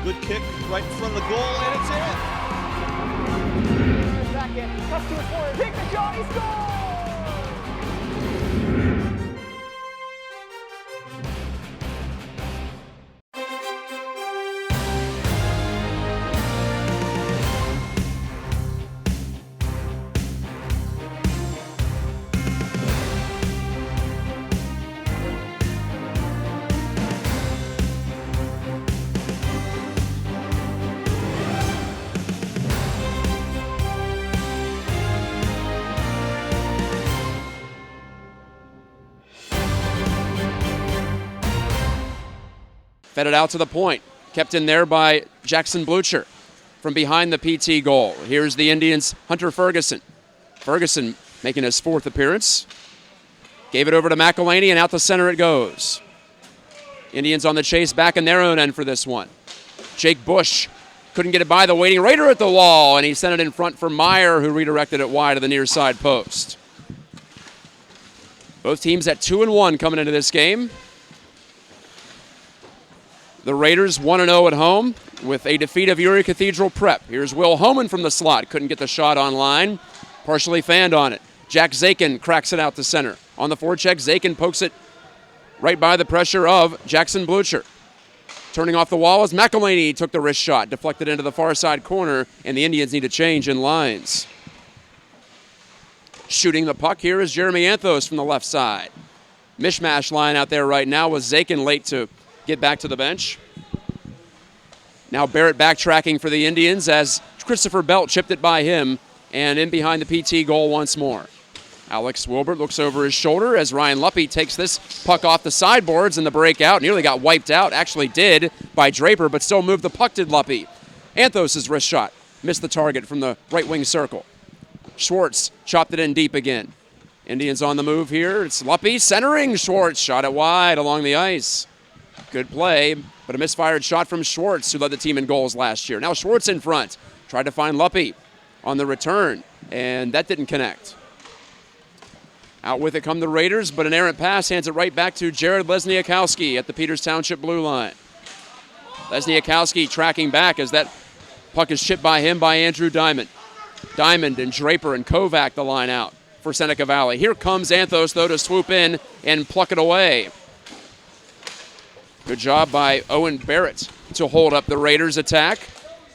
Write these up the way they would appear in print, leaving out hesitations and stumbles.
Good kick right in front of the goal, and it's in. Back in, cuts to his corner, take the shot, he scores! Fed it out to the point. Kept in there by Jackson Blucher from behind the PT goal. Here's the Indians' Hunter Ferguson. Ferguson making his 4th appearance. Gave it over to McElhaney, and out the center it goes. Indians on the chase back in their own end for this one. Jake Bush couldn't get it by the waiting Raider at the wall, and he sent it in front for Meyer, who redirected it wide to the near side post. Both teams at 2-1 coming into this game. The Raiders 1-0 at home with a defeat of Uri Cathedral Prep. Here's Will Homan from the slot. Couldn't get the shot on line. Partially fanned on it. Jack Zakin cracks it out to center. On the forecheck, Zakin pokes it right by the pressure of Jackson Blucher. Turning off the wall as McElhaney took the wrist shot. Deflected into the far side corner, and the Indians need a change in lines. Shooting the puck here is Jeremy Anthos from the left side. Mishmash line out there right now with Zakin late to get back to the bench. Now Barrett backtracking for the Indians as Christopher Belt chipped it by him and in behind the PT goal once more. Alex Wilbert looks over his shoulder as Ryan Luppy takes this puck off the sideboards in the breakout. Nearly got wiped out, actually did by Draper, but still moved the puck, did Luppy. Anthos' wrist shot missed the target from the right wing circle. Schwartz chopped it in deep again. Indians on the move here. It's Luppy centering. Schwartz shot it wide along the ice. Good play, but a misfired shot from Schwartz, who led the team in goals last year. Now Schwartz in front. Tried to find Luppy on the return, and that didn't connect. Out with it come the Raiders, but an errant pass hands it right back to Jared Lesniakowski at the Peters Township blue line. Lesniakowski tracking back as that puck is chipped by him by Andrew Diamond. Diamond and Draper and Kovac the line out for Seneca Valley. Here comes Anthos, though, to swoop in and pluck it away. Good job by Owen Barrett to hold up the Raiders' attack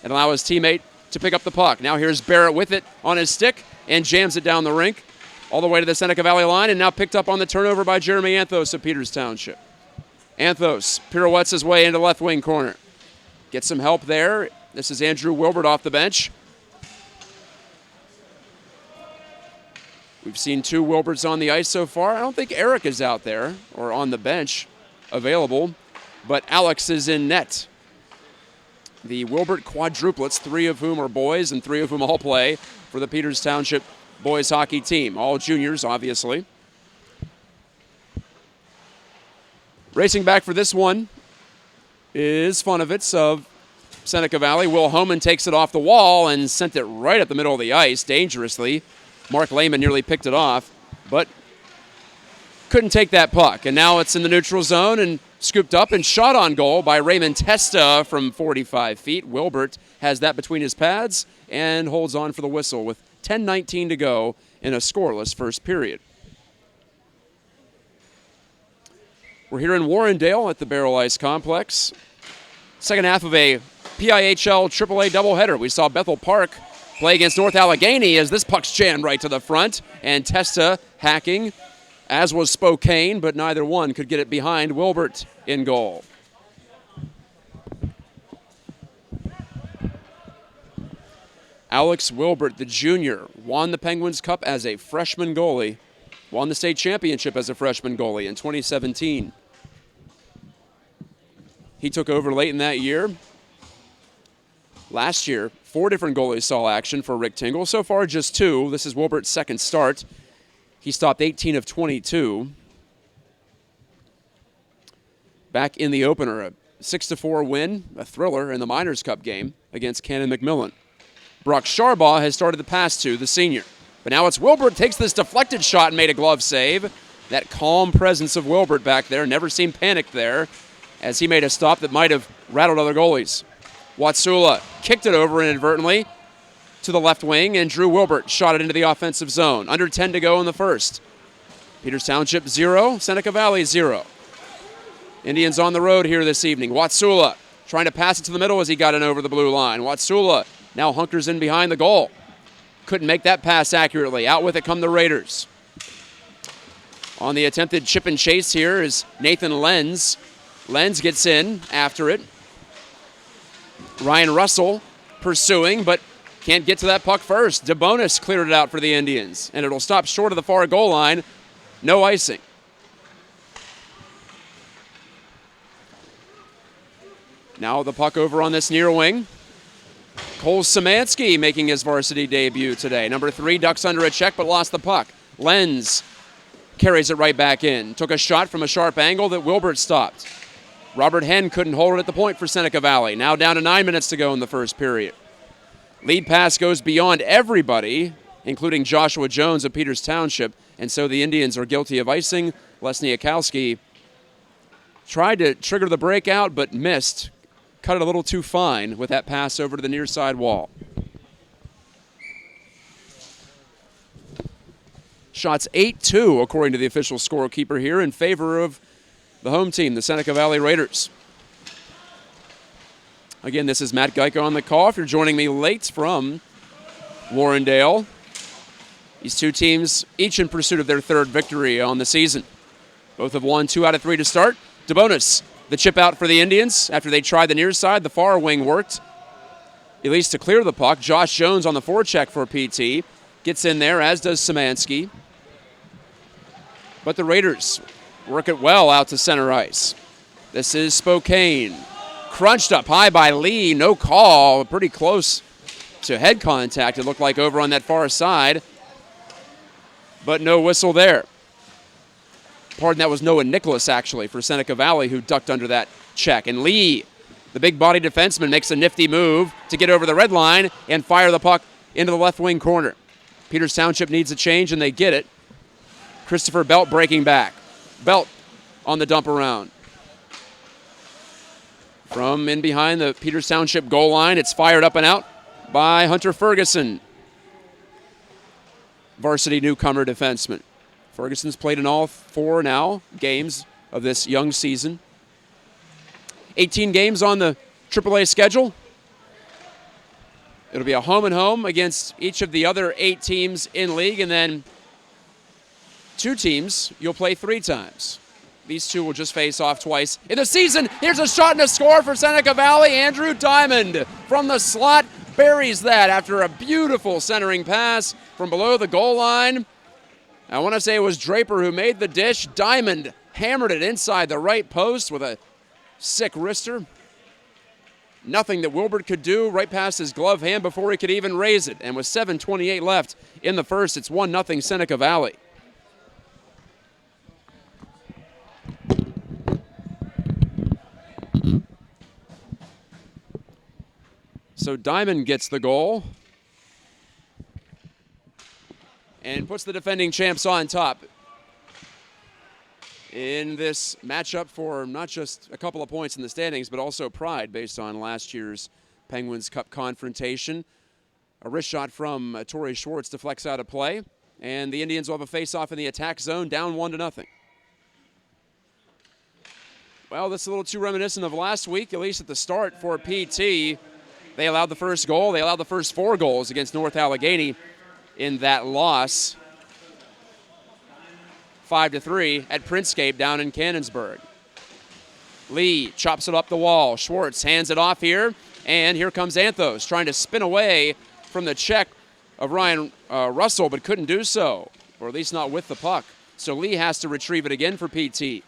and allow his teammate to pick up the puck. Now here's Barrett with it on his stick and jams it down the rink all the way to the Seneca Valley line, and now picked up on the turnover by Jeremy Anthos of Peters Township. Anthos pirouettes his way into left wing corner. Gets some help there. This is Andrew Wilbert off the bench. We've seen 2 Wilberts on the ice so far. I don't think Eric is out there or on the bench available. But Alex is in net. The Wilbert quadruplets, 3 of whom are boys and 3 of whom all play for the Peters Township boys hockey team. All juniors, obviously. Racing back for this one is Funovitz of Seneca Valley. Will Homan takes it off the wall and sent it right at the middle of the ice, dangerously. Mark Lehman nearly picked it off, but couldn't take that puck. And now it's in the neutral zone and scooped up and shot on goal by Raymond Testa from 45 feet. Wilbert has that between his pads and holds on for the whistle with 10:19 to go in a scoreless first period. We're here in Warrendale at the Barrel Ice Complex. Second half of a PIHL AAA doubleheader. We saw Bethel Park play against North Allegheny as this puck's jammed right to the front, and Testa hacking, as was Spokane, but neither one could get it behind Wilbert in goal. Alex Wilbert, the junior, won the Penguins Cup as a freshman goalie, won the state championship as a freshman goalie in 2017. He took over late in that year. Last year, 4 different goalies saw action for Rick Tingle. So far, just 2. This is Wilbert's second start. He stopped 18 of 22. Back in the opener, a 6-4 win, a thriller in the Miners Cup game against Cannon McMillan. Brock Sharbaugh has started the pass to the senior. But now it's Wilbert takes this deflected shot and made a glove save. That calm presence of Wilbert back there, never seemed panicked there, as he made a stop that might have rattled other goalies. Watsula kicked it over inadvertently to the left wing, and Drew Wilbert shot it into the offensive zone. Under 10 to go in the first. Peters Township 0, Seneca Valley 0. Indians on the road here this evening. Watsula trying to pass it to the middle as he got in over the blue line. Watsula now hunkers in behind the goal. Couldn't make that pass accurately. Out with it come the Raiders. On the attempted chip and chase here is Nathan Lenz. Lenz gets in after it. Ryan Russell pursuing, but can't get to that puck first. DeBonis cleared it out for the Indians, and it'll stop short of the far goal line. No icing. Now the puck over on this near wing. Cole Szymanski making his varsity debut today. Number 3 ducks under a check but lost the puck. Lenz carries it right back in. Took a shot from a sharp angle that Wilbert stopped. Robert Henn couldn't hold it at the point for Seneca Valley. Now down to 9 minutes to go in the first period. Lead pass goes beyond everybody, including Joshua Jones of Peters Township, and so the Indians are guilty of icing. Leslie Akowski tried to trigger the breakout but missed. Cut it a little too fine with that pass over to the near side wall. Shots 8-2 according to the official scorekeeper here in favor of the home team, the Seneca Valley Raiders. Again, this is Matt Geico on the call. If you're joining me late from Warrendale, these two teams each in pursuit of their third victory on the season. Both have won 2 out of 3 to start. DeBonis, the chip out for the Indians after they tried the near side. The far wing worked, at least to clear the puck. Josh Jones on the forecheck for PT. Gets in there, as does Szymanski. But the Raiders work it well out to center ice. This is Spokane. Crunched up high by Lee. No call. Pretty close to head contact, it looked like, over on that far side. But no whistle there. Pardon, that was Noah Nicholas, actually, for Seneca Valley, who ducked under that check. And Lee, the big-body defenseman, makes a nifty move to get over the red line and fire the puck into the left wing corner. Peters Township needs a change, and they get it. Christopher Belt breaking back. Belt on the dump around. From in behind the Peters Township goal line, it's fired up and out by Hunter Ferguson, varsity newcomer defenseman. Ferguson's played in all 4 now games of this young season. 18 games on the AAA schedule. It'll be a home and home against each of the other 8 teams in league, and then 2 teams you'll play 3 times. These 2 will just face off twice in the season. Here's a shot and a score for Seneca Valley. Andrew Diamond from the slot buries that after a beautiful centering pass from below the goal line. I want to say it was Draper who made the dish. Diamond hammered it inside the right post with a sick wrister. Nothing that Wilbert could do, right past his glove hand before he could even raise it. And with 7:28 left in the first, it's 1-0 Seneca Valley. So Diamond gets the goal and puts the defending champs on top in this matchup for not just a couple of points in the standings, but also pride based on last year's Penguins Cup confrontation. A wrist shot from Torrey Schwartz deflects out of play, and the Indians will have a face-off in the attack zone, down 1-0. Well, that's a little too reminiscent of last week, at least at the start for PT. They allowed the first goal. They allowed the first 4 goals against North Allegheny in that loss, 5-3 at Princescape down in Cannonsburg. Lee chops it up the wall. Schwartz hands it off here, and here comes Anthos trying to spin away from the check of Ryan Russell, but couldn't do so, or at least not with the puck. So Lee has to retrieve it again for PT.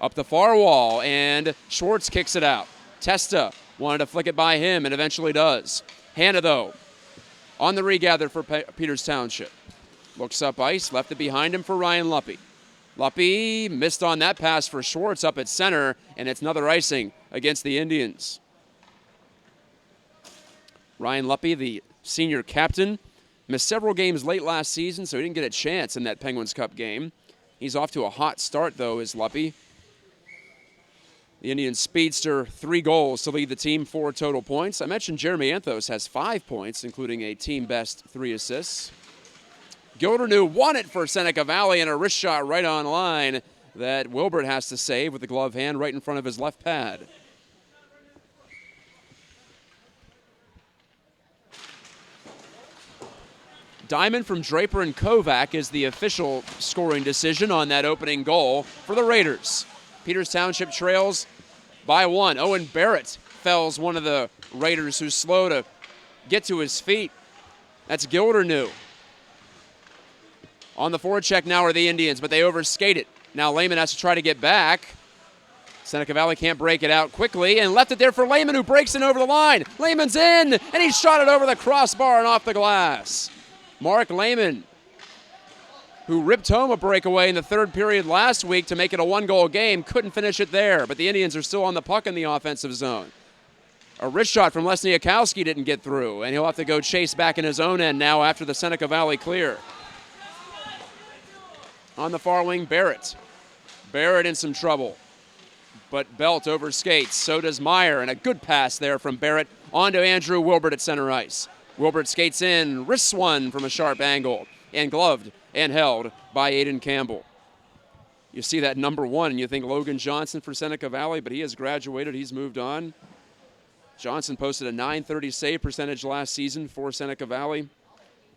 Up the far wall, and Schwartz kicks it out. Testa wanted to flick it by him, and eventually does. Hanna, though, on the regather for Peters Township. Looks up ice, left it behind him for Ryan Luppy. Luppy missed on that pass for Schwartz up at center, and it's another icing against the Indians. Ryan Luppe, the senior captain, missed several games late last season, so he didn't get a chance in that Penguins Cup game. He's off to a hot start, though, is Luppe. The Indians speedster 3 goals to lead the team, 4 total points. I mentioned Jeremy Anthos has 5 points, including a team-best 3 assists. Gildernew won it for Seneca Valley, and a wrist shot right on line that Wilbert has to save with the glove hand right in front of his left pad. Diamond from Draper and Kovac is the official scoring decision on that opening goal for the Raiders. Peters Township trails by 1. Owen Barrett fells one of the Raiders who's slow to get to his feet. That's Gildernew. On the forecheck now are the Indians, but they overskate it. Now Lehman has to try to get back. Seneca Valley can't break it out quickly and left it there for Lehman, who breaks in over the line. Lehman's in, and he shot it over the crossbar and off the glass. Mark Lehman, who ripped home a breakaway in the third period last week to make it a 1-goal game, couldn't finish it there, but the Indians are still on the puck in the offensive zone. A wrist shot from Lesniakowski didn't get through, and he'll have to go chase back in his own end now after the Seneca Valley clear. On the far wing, Barrett. Barrett in some trouble, but Belt overskates. So does Meyer, and a good pass there from Barrett onto Andrew Wilbert at center ice. Wilbert skates in, wrists one from a sharp angle, and gloved and held by Aiden Campbell. You see that number 1, and you think Logan Johnson for Seneca Valley, but he has graduated. He's moved on. Johnson posted a .930 save percentage last season for Seneca Valley.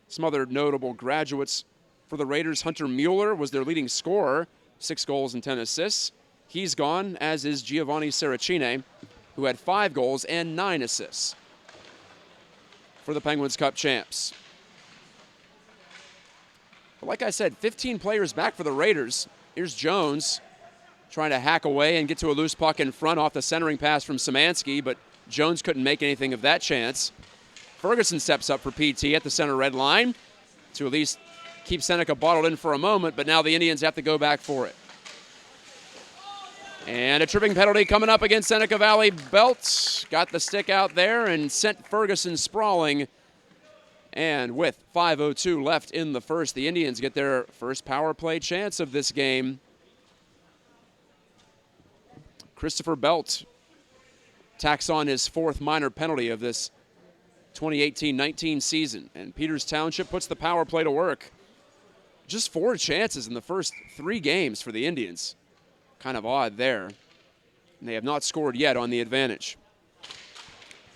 Some other notable graduates for the Raiders. Hunter Mueller was their leading scorer, 6 goals and 10 assists. He's gone, as is Giovanni Saracine, who had 5 goals and 9 assists for the Penguins Cup champs. But like I said, 15 players back for the Raiders. Here's Jones trying to hack away and get to a loose puck in front off the centering pass from Szymanski, but Jones couldn't make anything of that chance. Ferguson steps up for PT at the center red line to at least keep Seneca bottled in for a moment, but now the Indians have to go back for it. And a tripping penalty coming up against Seneca Valley. Belt got the stick out there and sent Ferguson sprawling. And with 5:02 left in the first, the Indians get their first power play chance of this game. Christopher Belt tacks on his 4th minor penalty of this 2018-19 season. And Peters Township puts the power play to work. Just 4 chances in the first 3 games for the Indians. Kind of odd there. And they have not scored yet on the advantage.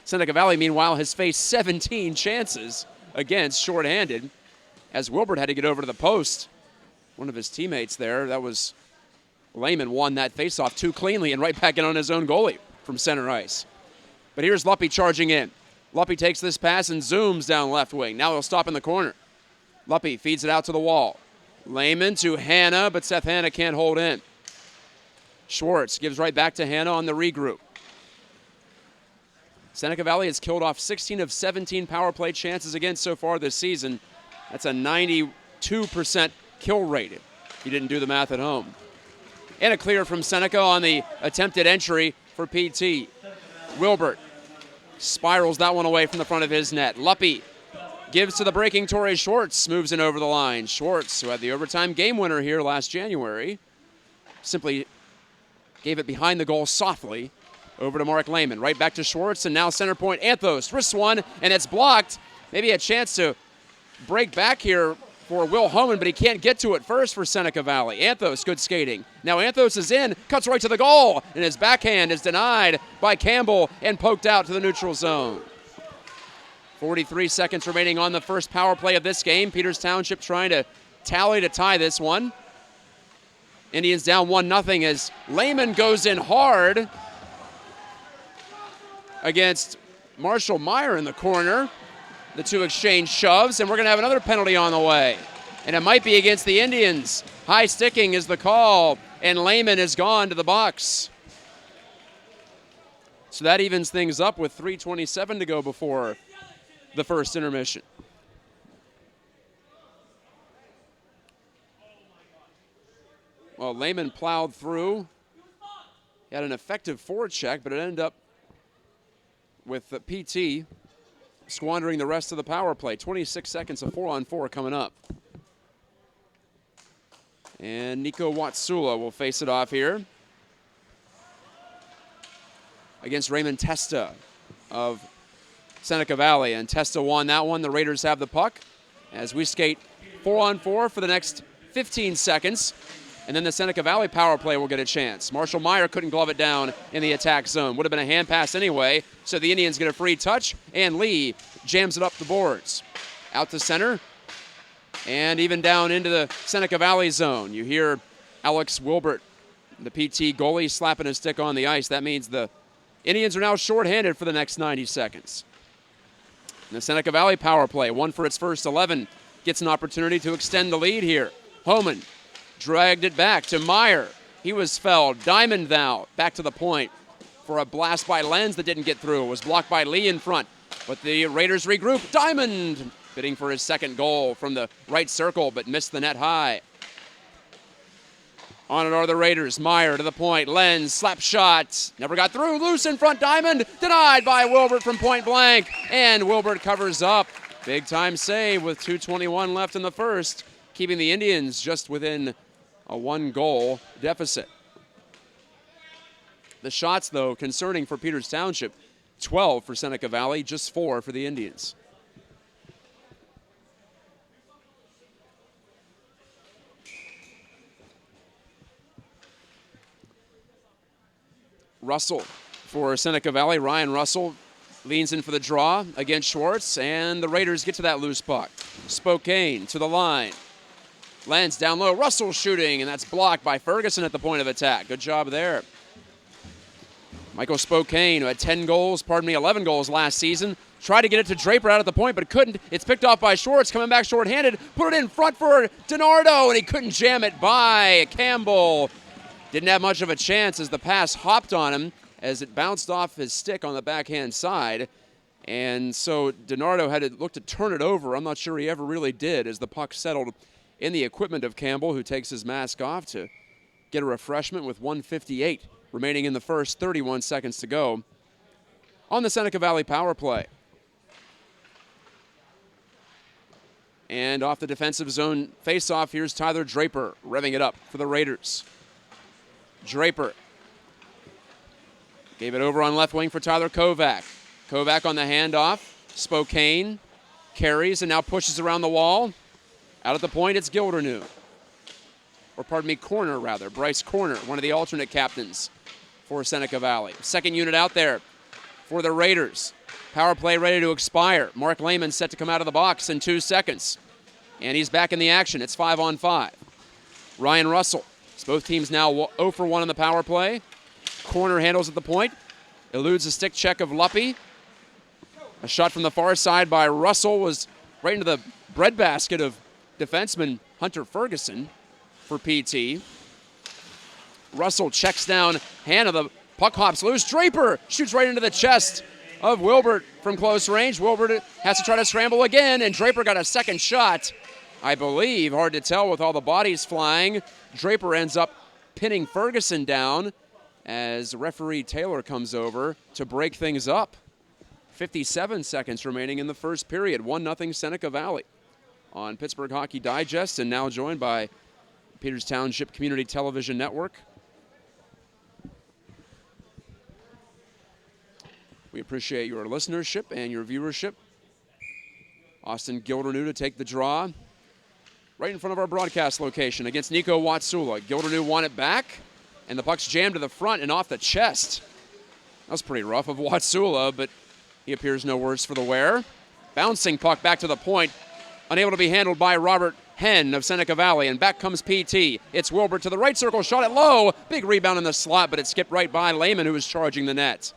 Seneca Valley, meanwhile, has faced 17 chances against shorthanded, as Wilbert had to get over to the post. One of his teammates there, that was Lehman, won that faceoff too cleanly and right back in on his own goalie from center ice. But here's Luppe charging in. Luppe takes this pass and zooms down left wing. Now he'll stop in the corner. Luppe feeds it out to the wall. Lehman to Hanna, but Seth Hanna can't hold in. Schwartz gives right back to Hanna on the regroup. Seneca Valley has killed off 16 of 17 power play chances against so far this season. That's a 92% kill rate if you didn't do the math at home. And a clear from Seneca on the attempted entry for PT. Wilbert spirals that one away from the front of his net. Luppe gives to the breaking Torrey Schwartz, moves in over the line. Schwartz, who had the overtime game winner here last January, simply gave it behind the goal softly over to Mark Lehman. Right back to Schwartz, and now center point Anthos. Wrists one, and it's blocked. Maybe a chance to break back here for Will Homan, but he can't get to it first for Seneca Valley. Anthos, good skating. Now Anthos is in, cuts right to the goal, and his backhand is denied by Campbell and poked out to the neutral zone. 43 seconds remaining on the first power play of this game. Peters Township trying to tally to tie this one. Indians down 1-0 as Lehman goes in hard against Marshall Meyer in the corner. The two exchange shoves, and we're going to have another penalty on the way. And it might be against the Indians. High sticking is the call, and Lehman is gone to the box. So that evens things up with 3:27 to go before the first intermission. Well, Lehman plowed through He had an effective forecheck, but it ended up with the PT squandering the rest of the power play. 26 seconds of 4-on-4 coming up. And Nico Watsula will face it off here against Raymond Testa of Seneca Valley. And Testa won that one. The Raiders have the puck as we skate 4-on-4 for the next 15 seconds. And then the Seneca Valley power play will get a chance. Marshall Meyer couldn't glove it down in the attack zone. Would have been a hand pass anyway, so the Indians get a free touch, and Lee jams it up the boards. Out to center, and even down into the Seneca Valley zone. You hear Alex Wilbert, the PT goalie, slapping his stick on the ice. That means the Indians are now shorthanded for the next 90 seconds. And the Seneca Valley power play, one for its first 11, gets an opportunity to extend the lead here. Homan dragged it back to Meyer. He was fouled. Diamond now back to the point for a blast by Lenz that didn't get through. It was blocked by Lee in front. But the Raiders regroup. Diamond bidding for his second goal from the right circle, but missed the net high. On it are the Raiders. Meyer to the point. Lenz, slap shot. Never got through. Loose in front. Diamond denied by Wilbert from point blank. And Wilbert covers up. Big time save with 2:21 left in the first, keeping the Indians just within a 1-goal deficit. The shots, though, concerning for Peters Township. 12 for Seneca Valley, just 4 for the Indians. Russell for Seneca Valley. Ryan Russell leans in for the draw against Schwartz, and the Raiders get to that loose puck. Spokane to the line. Lenz down low. Russell shooting, and that's blocked by Ferguson at the point of attack. Good job there. Michael Spokane, who had 11 goals last season, tried to get it to Draper out at the point, but couldn't. It's picked off by Schwartz, coming back shorthanded. Put it in front for DiNardo, and he couldn't jam it by Campbell. Didn't have much of a chance as the pass hopped on him as it bounced off his stick on the backhand side. And so DiNardo had to look to turn it over. I'm not sure he ever really did as the puck settled in the equipment of Campbell, who takes his mask off to get a refreshment with 1:58 remaining in the first, 31 seconds to go on the Seneca Valley power play. And off the defensive zone face-off, here's Tyler Draper revving it up for the Raiders. Draper gave it over on left wing for Tyler Kovac. Kovac on the handoff. Spokane carries and now pushes around the wall. Out at the point, it's Gildernew. Or pardon me, Corner rather. Bryce Corner, one of the alternate captains for Seneca Valley. Second unit out there for the Raiders. Power play ready to expire. Mark Lehman set to come out of the box in 2 seconds. And he's back in the action. It's 5-on-5. Ryan Russell. It's both teams now 0 for 1 on the power play. Corner handles at the point. Eludes a stick check of Luppy. A shot from the far side by Russell was right into the breadbasket of defenseman Hunter Ferguson for PT. Russell checks down Hannah. The puck hops loose. Draper shoots right into the chest of Wilbert from close range. Wilbert has to try to scramble again, and Draper got a second shot, I believe. Hard to tell with all the bodies flying. Draper ends up pinning Ferguson down as referee Taylor comes over to break things up. 57 seconds remaining in the first period. 1-0 Seneca Valley on Pittsburgh Hockey Digest, and now joined by Peters Township Community Television Network. We appreciate your listenership and your viewership. Austin Gildernew to take the draw right in front of our broadcast location against Nico Watsula. Gildernew won it back, and the puck's jammed to the front and off the chest. That was pretty rough of Watsula, but he appears no worse for the wear. Bouncing puck back to the point, unable to be handled by Robert Henn of Seneca Valley, and back comes PT. It's Wilbert to the right circle, shot it low. Big rebound in the slot, but it skipped right by Lehman, who was charging the net.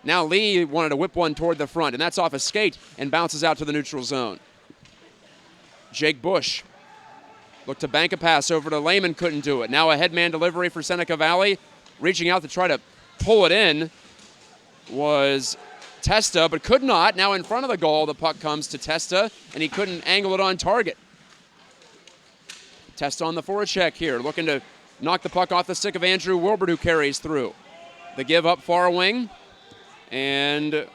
Now Lee wanted to whip one toward the front, and that's off a skate and bounces out to the neutral zone. Jake Bush looked to bank a pass over to Lehman, couldn't do it. Now a headman delivery for Seneca Valley. Reaching out to try to pull it in was Testa, but could not. Now in front of the goal, the puck comes to Testa, and he couldn't angle it on target. Testa on the forecheck here, looking to knock the puck off the stick of Andrew Wilbert, who carries through. The give up far wing, and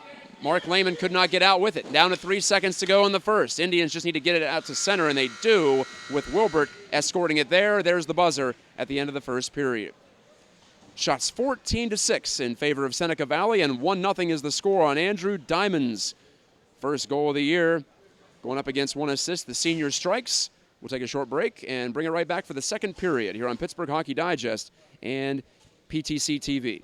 Mark Lehman could not get out with it. Down to 3 seconds to go in the first. Indians just need to get it out to center, and they do with Wilbert escorting it there. There's the buzzer at the end of the first period. Shots 14-6 in favor of Seneca Valley, and 1-0 is the score on Andrew Diamond's first goal of the year. Going up against 1 assist, the senior strikes. We'll take a short break and bring it right back for the second period here on Pittsburgh Hockey Digest and PTC TV.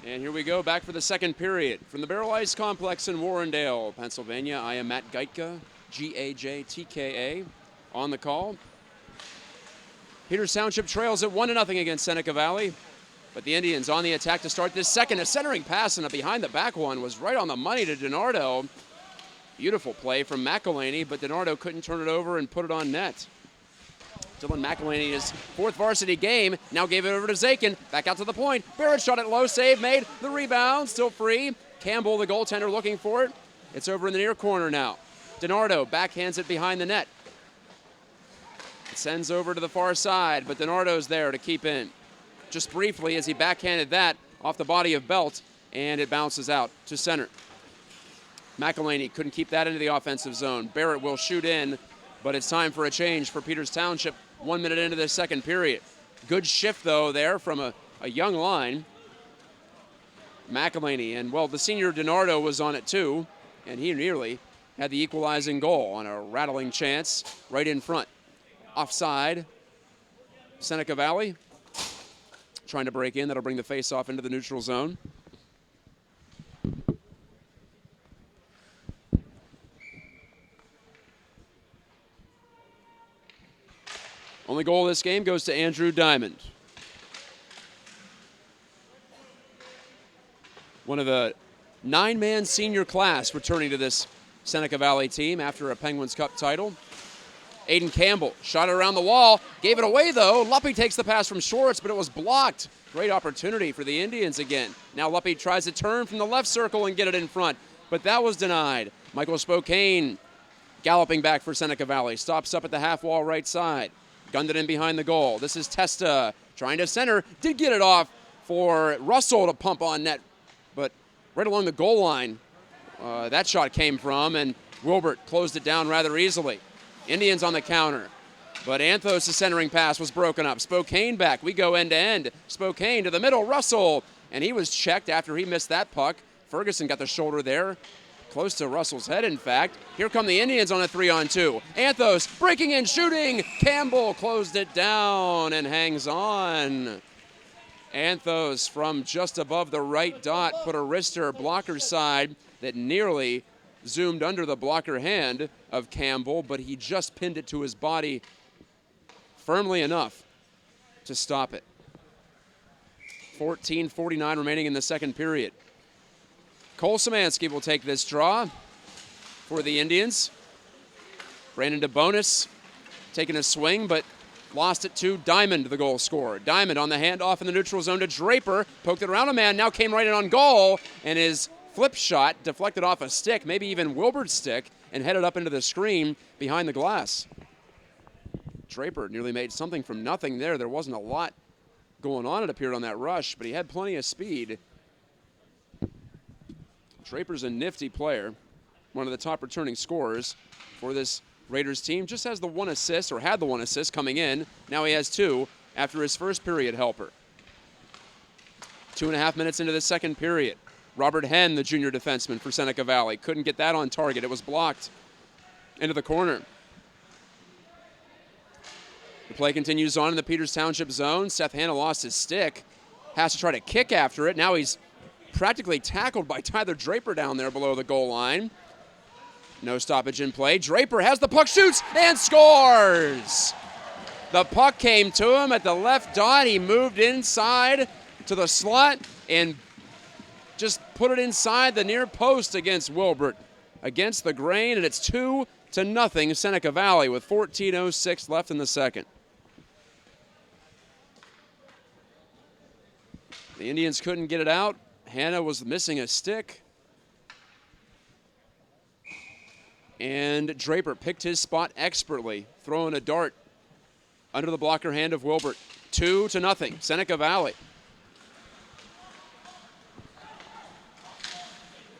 And here we go, back for the second period. From the Barrel Ice Complex in Warrendale, Pennsylvania, I am Matt Gajtka, G-A-J-T-K-A, on the call. Peters Township trails at 1-0 against Seneca Valley, but the Indians on the attack to start this second. A centering pass and a behind-the-back one was right on the money to DiNardo. Beautiful play from McElhaney, but DiNardo couldn't turn it over and put it on net. Dylan McElhaney, his fourth varsity game, now gave it over to Zakin. Back out to the point. Barrett shot it low, save made. The rebound, still free. Campbell, the goaltender, looking for it. It's over in the near corner now. DiNardo backhands it behind the net. It sends over to the far side, but DiNardo's there to keep in. Just briefly as he backhanded that off the body of Belt, and it bounces out to center. McElhaney couldn't keep that into the offensive zone. Barrett will shoot in, but it's time for a change for Peters Township 1 minute into this second period. Good shift, though, there from a young line. McElhaney, and, well, the senior DiNardo was on it, too, and he nearly had the equalizing goal on a rattling chance right in front. Offside, Seneca Valley trying to break in. That'll bring the face-off into the neutral zone. Only goal of this game goes to Andrew Diamond. One of the 9-man senior class returning to this Seneca Valley team after a Penguins Cup title. Aiden Campbell shot it around the wall, gave it away though. Luppy takes the pass from Schwartz, but it was blocked. Great opportunity for the Indians again. Now Luppy tries to turn from the left circle and get it in front, but that was denied. Michael Spokane galloping back for Seneca Valley. Stops up at the half wall right side. Gunned it in behind the goal. This is Testa trying to center. Did get it off for Russell to pump on net, but right along the goal line, that shot came from, and Wilbert closed it down rather easily. Indians on the counter, but Anthos' centering pass was broken up. Spokane back. We go end to end. Spokane to the middle. Russell, and he was checked after he missed that puck. Ferguson got the shoulder there. Close to Russell's head, in fact. Here come the Indians on a 3-on-2. Anthos breaking in, shooting. Campbell closed it down and hangs on. Anthos from just above the right dot put a wrister blocker side that nearly zoomed under the blocker hand of Campbell, but he just pinned it to his body firmly enough to stop it. 14:49 remaining in the second period. Cole Szymanski will take this draw for the Indians. Brandon DeBonis taking a swing, but lost it to Diamond, the goal scorer. Diamond on the handoff in the neutral zone to Draper. Poked it around a man, now came right in on goal, and his flip shot deflected off a stick, maybe even Wilbert's stick, and headed up into the screen behind the glass. Draper nearly made something from nothing there. There wasn't a lot going on, it appeared, on that rush, but he had plenty of speed. Draper's a nifty player, one of the top returning scorers for this Raiders team. Just has the 1 assist, or had the 1 assist coming in. Now he has 2 after his first period helper. 2.5 minutes into the second period. Robert Henn, the junior defenseman for Seneca Valley, couldn't get that on target. It was blocked into the corner. The play continues on in the Peters Township zone. Seth Hanna lost his stick. Has to try to kick after it. Now he's practically tackled by Tyler Draper down there below the goal line. No stoppage in play. Draper has the puck, shoots, and scores! The puck came to him at the left dot. He moved inside to the slot and just put it inside the near post against Wilbert. Against the grain, and it's 2-0 Seneca Valley with 14:06 left in the second. The Indians couldn't get it out. Hanna was missing a stick. And Draper picked his spot expertly, throwing a dart under the blocker hand of Wilbert. 2-0, Seneca Valley.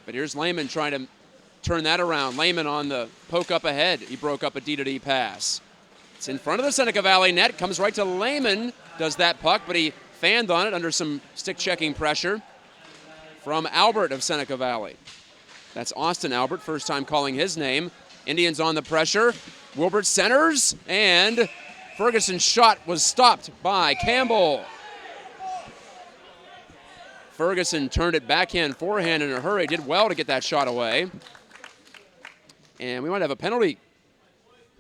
But here's Lehman trying to turn that around. Lehman on the poke up ahead. He broke up a D-to-D pass. It's in front of the Seneca Valley net. Comes right to Lehman. Does that puck, but he fanned on it under some stick-checking pressure from Albert of Seneca Valley. That's Austin Albert, first time calling his name. Indians on the pressure. Wilbert centers, and Ferguson's shot was stopped by Campbell. Ferguson turned it backhand, forehand in a hurry. Did well to get that shot away. And we might have a penalty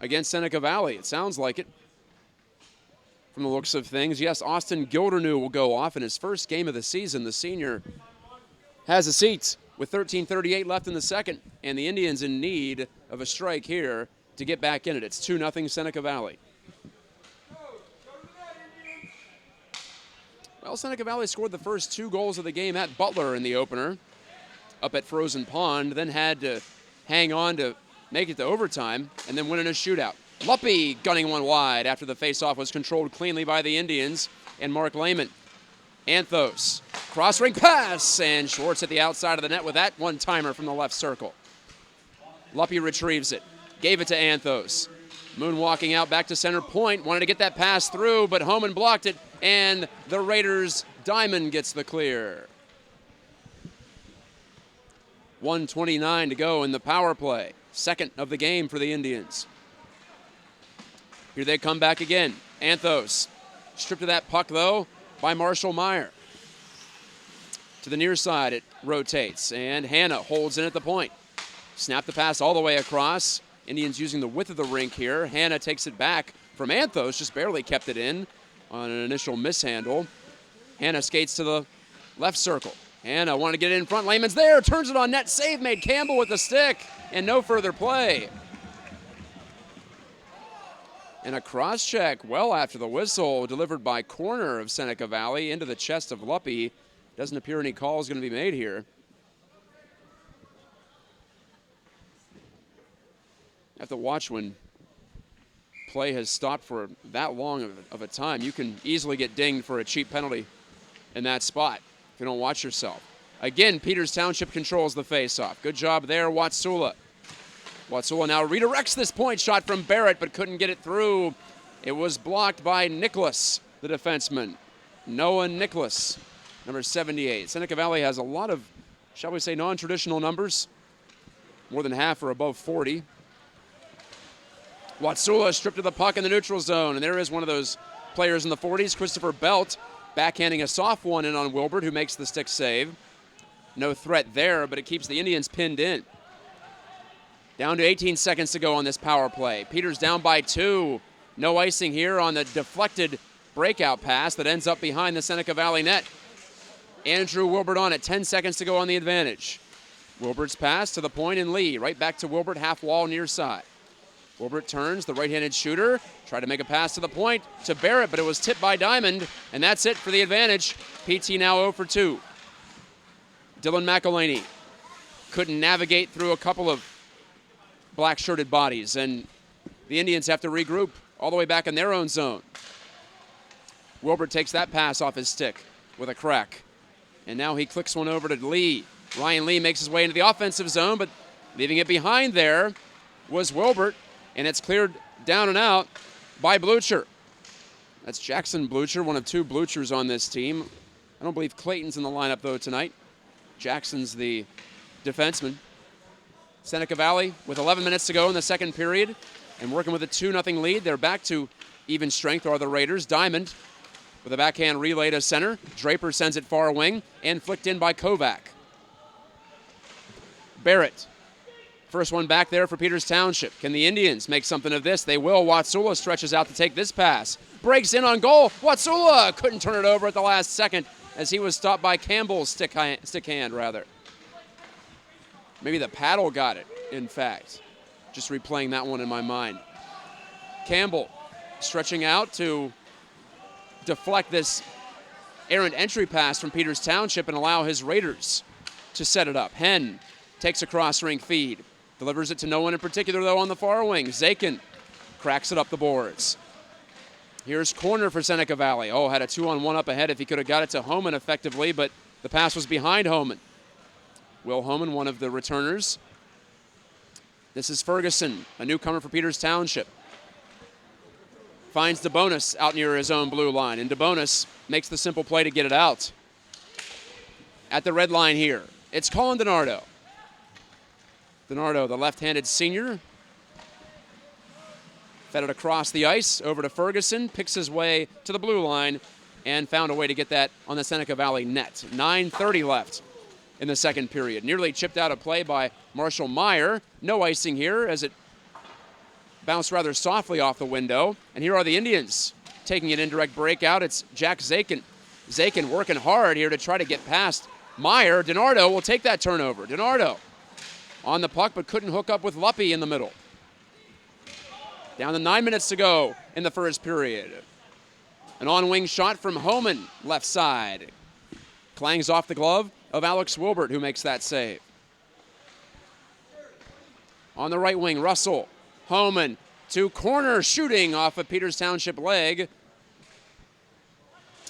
against Seneca Valley. It sounds like it from the looks of things. Yes, Austin Gildernew will go off in his first game of the season. The senior has a seat with 13:38 left in the second, and the Indians in need of a strike here to get back in it. It's 2-0 Seneca Valley. Well, Seneca Valley scored the first 2 goals of the game at Butler in the opener, up at Frozen Pond, then had to hang on to make it to overtime, and then win in a shootout. Luppy gunning one wide after the faceoff was controlled cleanly by the Indians and Mark Lehman. Anthos, cross-ring pass, and Schwartz at the outside of the net with that one-timer from the left circle. Luppy retrieves it, gave it to Anthos. Moonwalking out back to center point, wanted to get that pass through, but Homan blocked it, and the Raiders' Diamond gets the clear. 1:29 to go in the power play, second of the game for the Indians. Here they come back again. Anthos, stripped of that puck, though, by Marshall Meyer. To the near side, it rotates, and Hanna holds in at the point. Snap the pass all the way across. Indians using the width of the rink here. Hanna takes it back from Anthos, just barely kept it in on an initial mishandle. Hanna skates to the left circle. Hanna wanted to get it in front. Lehman's there, turns it on net, save made. Campbell with the stick, and no further play. And a cross-check well after the whistle, delivered by corner of Seneca Valley into the chest of Luppy. Doesn't appear any call is going to be made here. I have to watch when play has stopped for that long of a time. You can easily get dinged for a cheap penalty in that spot if you don't watch yourself. Again, Peters Township controls the faceoff. Good job there, Watsula. Watsula now redirects this point shot from Barrett, but couldn't get it through. It was blocked by Nicholas, the defenseman. Noah Nicholas, number 78. Seneca Valley has a lot of, shall we say, non-traditional numbers. More than half are above 40. Watsula stripped of the puck in the neutral zone, and there is one of those players in the 40s, Christopher Belt, backhanding a soft one in on Wilbert, who makes the stick save. No threat there, but it keeps the Indians pinned in. Down to 18 seconds to go on this power play. Peters down by 2. No icing here on the deflected breakout pass that ends up behind the Seneca Valley net. Andrew Wilbert on it, 10 seconds to go on the advantage. Wilbert's pass to the point and Lee, right back to Wilbert, half wall near side. Wilbert turns, the right-handed shooter, tried to make a pass to the point to Barrett, but it was tipped by Diamond, and that's it for the advantage. PT now 0 for 2. Dylan McElhaney couldn't navigate through a couple of black-shirted bodies, and the Indians have to regroup all the way back in their own zone. Wilbert takes that pass off his stick with a crack, and now he clicks one over to Lee. Ryan Lee makes his way into the offensive zone, but leaving it behind there was Wilbert, and it's cleared down and out by Blucher. That's Jackson Blucher, one of 2 Bluchers on this team. I don't believe Clayton's in the lineup, though, tonight. Jackson's the defenseman. Seneca Valley with 11 minutes to go in the second period and working with a 2-0 lead. They're back to even strength are the Raiders. Diamond with a backhand relay to center. Draper sends it far wing and flicked in by Kovac. Barrett. First one back there for Peters Township. Can the Indians make something of this? They will. Watsula stretches out to take this pass. Breaks in on goal. Watsula couldn't turn it over at the last second as he was stopped by Campbell's stick hand. Maybe the paddle got it, in fact. Just replaying that one in my mind. Campbell stretching out to deflect this errant entry pass from Peters Township and allow his Raiders to set it up. Henn takes a cross-ring feed. Delivers it to no one in particular, though, on the far wing. Zakin cracks it up the boards. Here's corner for Seneca Valley. Oh, had a 2-on-1 up ahead if he could have got it to Homan effectively, but the pass was behind Homan. Will Homan, one of the returners. This is Ferguson, a newcomer for Peters Township. Finds DeBonis out near his own blue line, and DeBonis makes the simple play to get it out. At the red line here, it's Colin DiNardo. DiNardo, the left-handed senior, fed it across the ice over to Ferguson, picks his way to the blue line, and found a way to get that on the Seneca Valley net. 9:30 left in the second period. Nearly chipped out of play by Marshall Meyer. No icing here as it bounced rather softly off the window. And here are the Indians taking an indirect breakout. It's Jack Zakin. Zakin working hard here to try to get past Meyer. DiNardo will take that turnover. DiNardo on the puck, but couldn't hook up with Luppy in the middle. Down to 9 minutes to go in the first period. An on-wing shot from Homan, left side. Clangs off the glove of Alex Wilbert, who makes that save. On the right wing, Russell. Homan to corner, shooting off a Peters Township leg.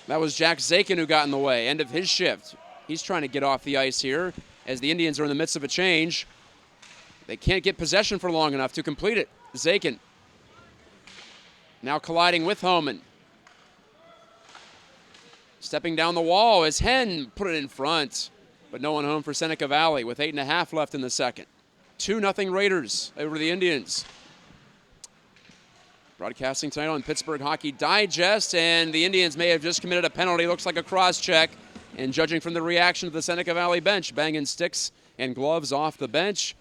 That was Jack Zakin who got in the way. End of his shift. He's trying to get off the ice here as the Indians are in the midst of a change. They can't get possession for long enough to complete it. Zakin now colliding with Homan. Stepping down the wall as Henn put it in front, but no one home for Seneca Valley with 8.5 left in the second. 2-0 Raiders over the Indians. Broadcasting tonight on Pittsburgh Hockey Digest, and the Indians may have just committed a penalty. Looks like a cross-check, and judging from the reaction of the Seneca Valley bench, banging sticks and gloves off the bench,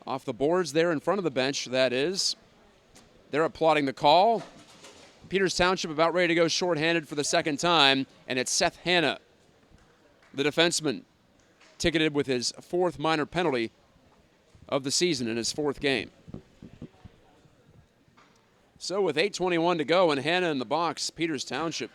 off the boards there in front of the bench, that is. They're applauding the call. Peters Township about ready to go shorthanded for the second time, and it's Seth Hanna, the defenseman, ticketed with his fourth minor penalty of the season in his fourth game. So with 8:21 to go and Hanna in the box, Peters Township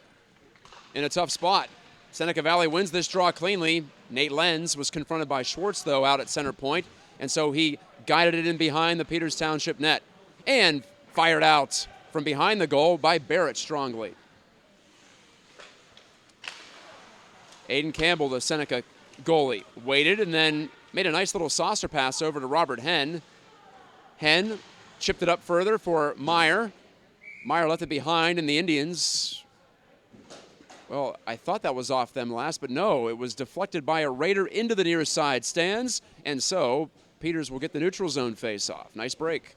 in a tough spot. Seneca Valley wins this draw cleanly. Nate Lenz was confronted by Schwartz, though, out at center point, and so he guided it in behind the Peters Township net and fired out from behind the goal by Barrett strongly. Aiden Campbell, the Seneca goalie, waited and then made a nice little saucer pass over to Robert Henn. Henn chipped it up further for Meyer. Meyer left it behind, and the Indians, well, I thought that was off them last, but no, it was deflected by a Raider into the near side stands, and so Peters will get the neutral zone face-off. Nice break.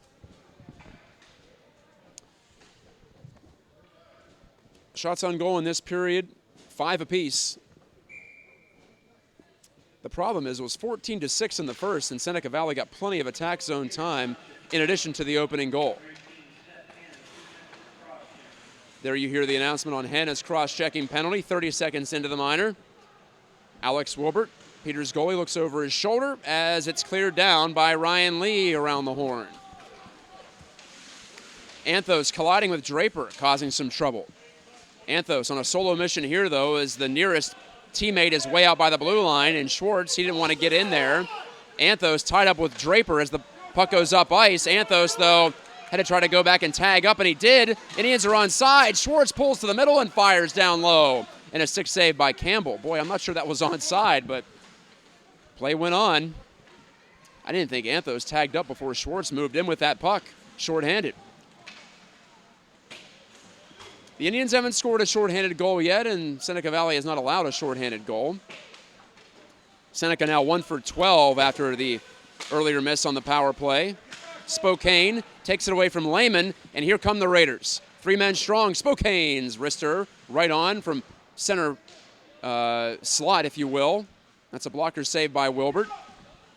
Shots on goal in this period, 5 apiece. The problem is it was 14-6 in the first, and Seneca Valley got plenty of attack zone time in addition to the opening goal. There you hear the announcement on Hanna's cross-checking penalty, 30 seconds into the minor. Alex Wilbert, Peters goalie, looks over his shoulder as it's cleared down by Ryan Lee around the horn. Anthos colliding with Draper, causing some trouble. Anthos on a solo mission here, though, as the nearest teammate is way out by the blue line, and Schwartz, he didn't want to get in there. Anthos tied up with Draper as the puck goes up ice. Anthos, though, had to try to go back and tag up, and he did. Indians are onside. Schwartz pulls to the middle and fires down low. And a stick save by Campbell. Boy, I'm not sure that was onside, but play went on. I didn't think Anthos tagged up before Schwartz moved in with that puck, shorthanded. The Indians haven't scored a shorthanded goal yet, and Seneca Valley has not allowed a shorthanded goal. Seneca now 1 for 12 after the earlier miss on the power play. Spokane takes it away from Lehman, and here come the Raiders. 3 men strong. Spokane's wrister right on from center slot, if you will. That's a blocker save by Wilbert.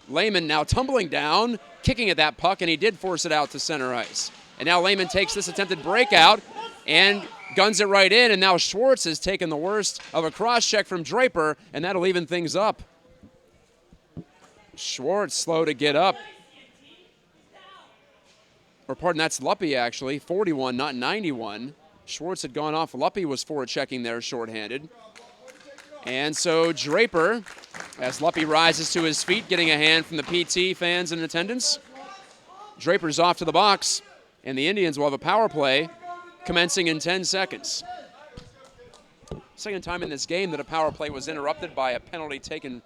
Lehman now tumbling down, kicking at that puck, and he did force it out to center ice. And now Lehman takes this attempted breakout and guns it right in, and now Schwartz has taken the worst of a cross-check from Draper, and that'll even things up. Schwartz slow to get up. Or pardon, that's Luppy actually, 41, not 91. Schwartz had gone off. Luppy was forward checking there, shorthanded. And so Draper, as Luppy rises to his feet, getting a hand from the PT fans in attendance. Draper's off to the box, and the Indians will have a power play commencing in 10 seconds. Second time in this game that a power play was interrupted by a penalty taken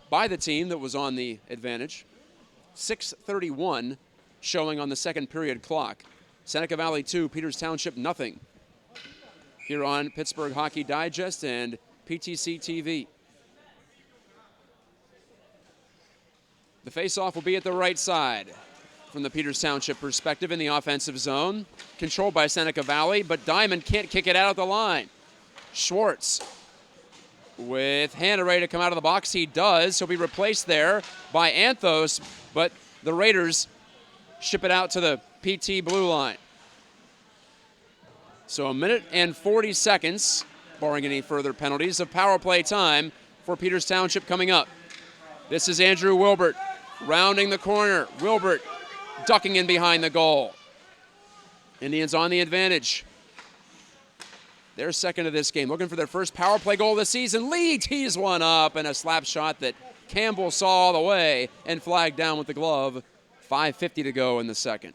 by the team that was on the advantage. 6:31 showing on the second period clock. Seneca Valley 2, Peters Township nothing. Here on Pittsburgh Hockey Digest and PTC TV. The faceoff will be at the right side from the Peters Township perspective in the offensive zone. Controlled by Seneca Valley, but Diamond can't kick it out at the line. Schwartz with Hannah ready to come out of the box. He does. He'll be replaced there by Anthos, but the Raiders ship it out to the PT blue line. So 1 minute and 40 seconds, barring any further penalties, of power play time for Peters Township coming up. This is Andrew Wilbert rounding the corner. Wilbert ducking in behind the goal. Indians on the advantage. They're second of this game, looking for their first power play goal of the season. Lee tees one up, and a slap shot that Campbell saw all the way and flagged down with the glove. 5:50 to go in the second.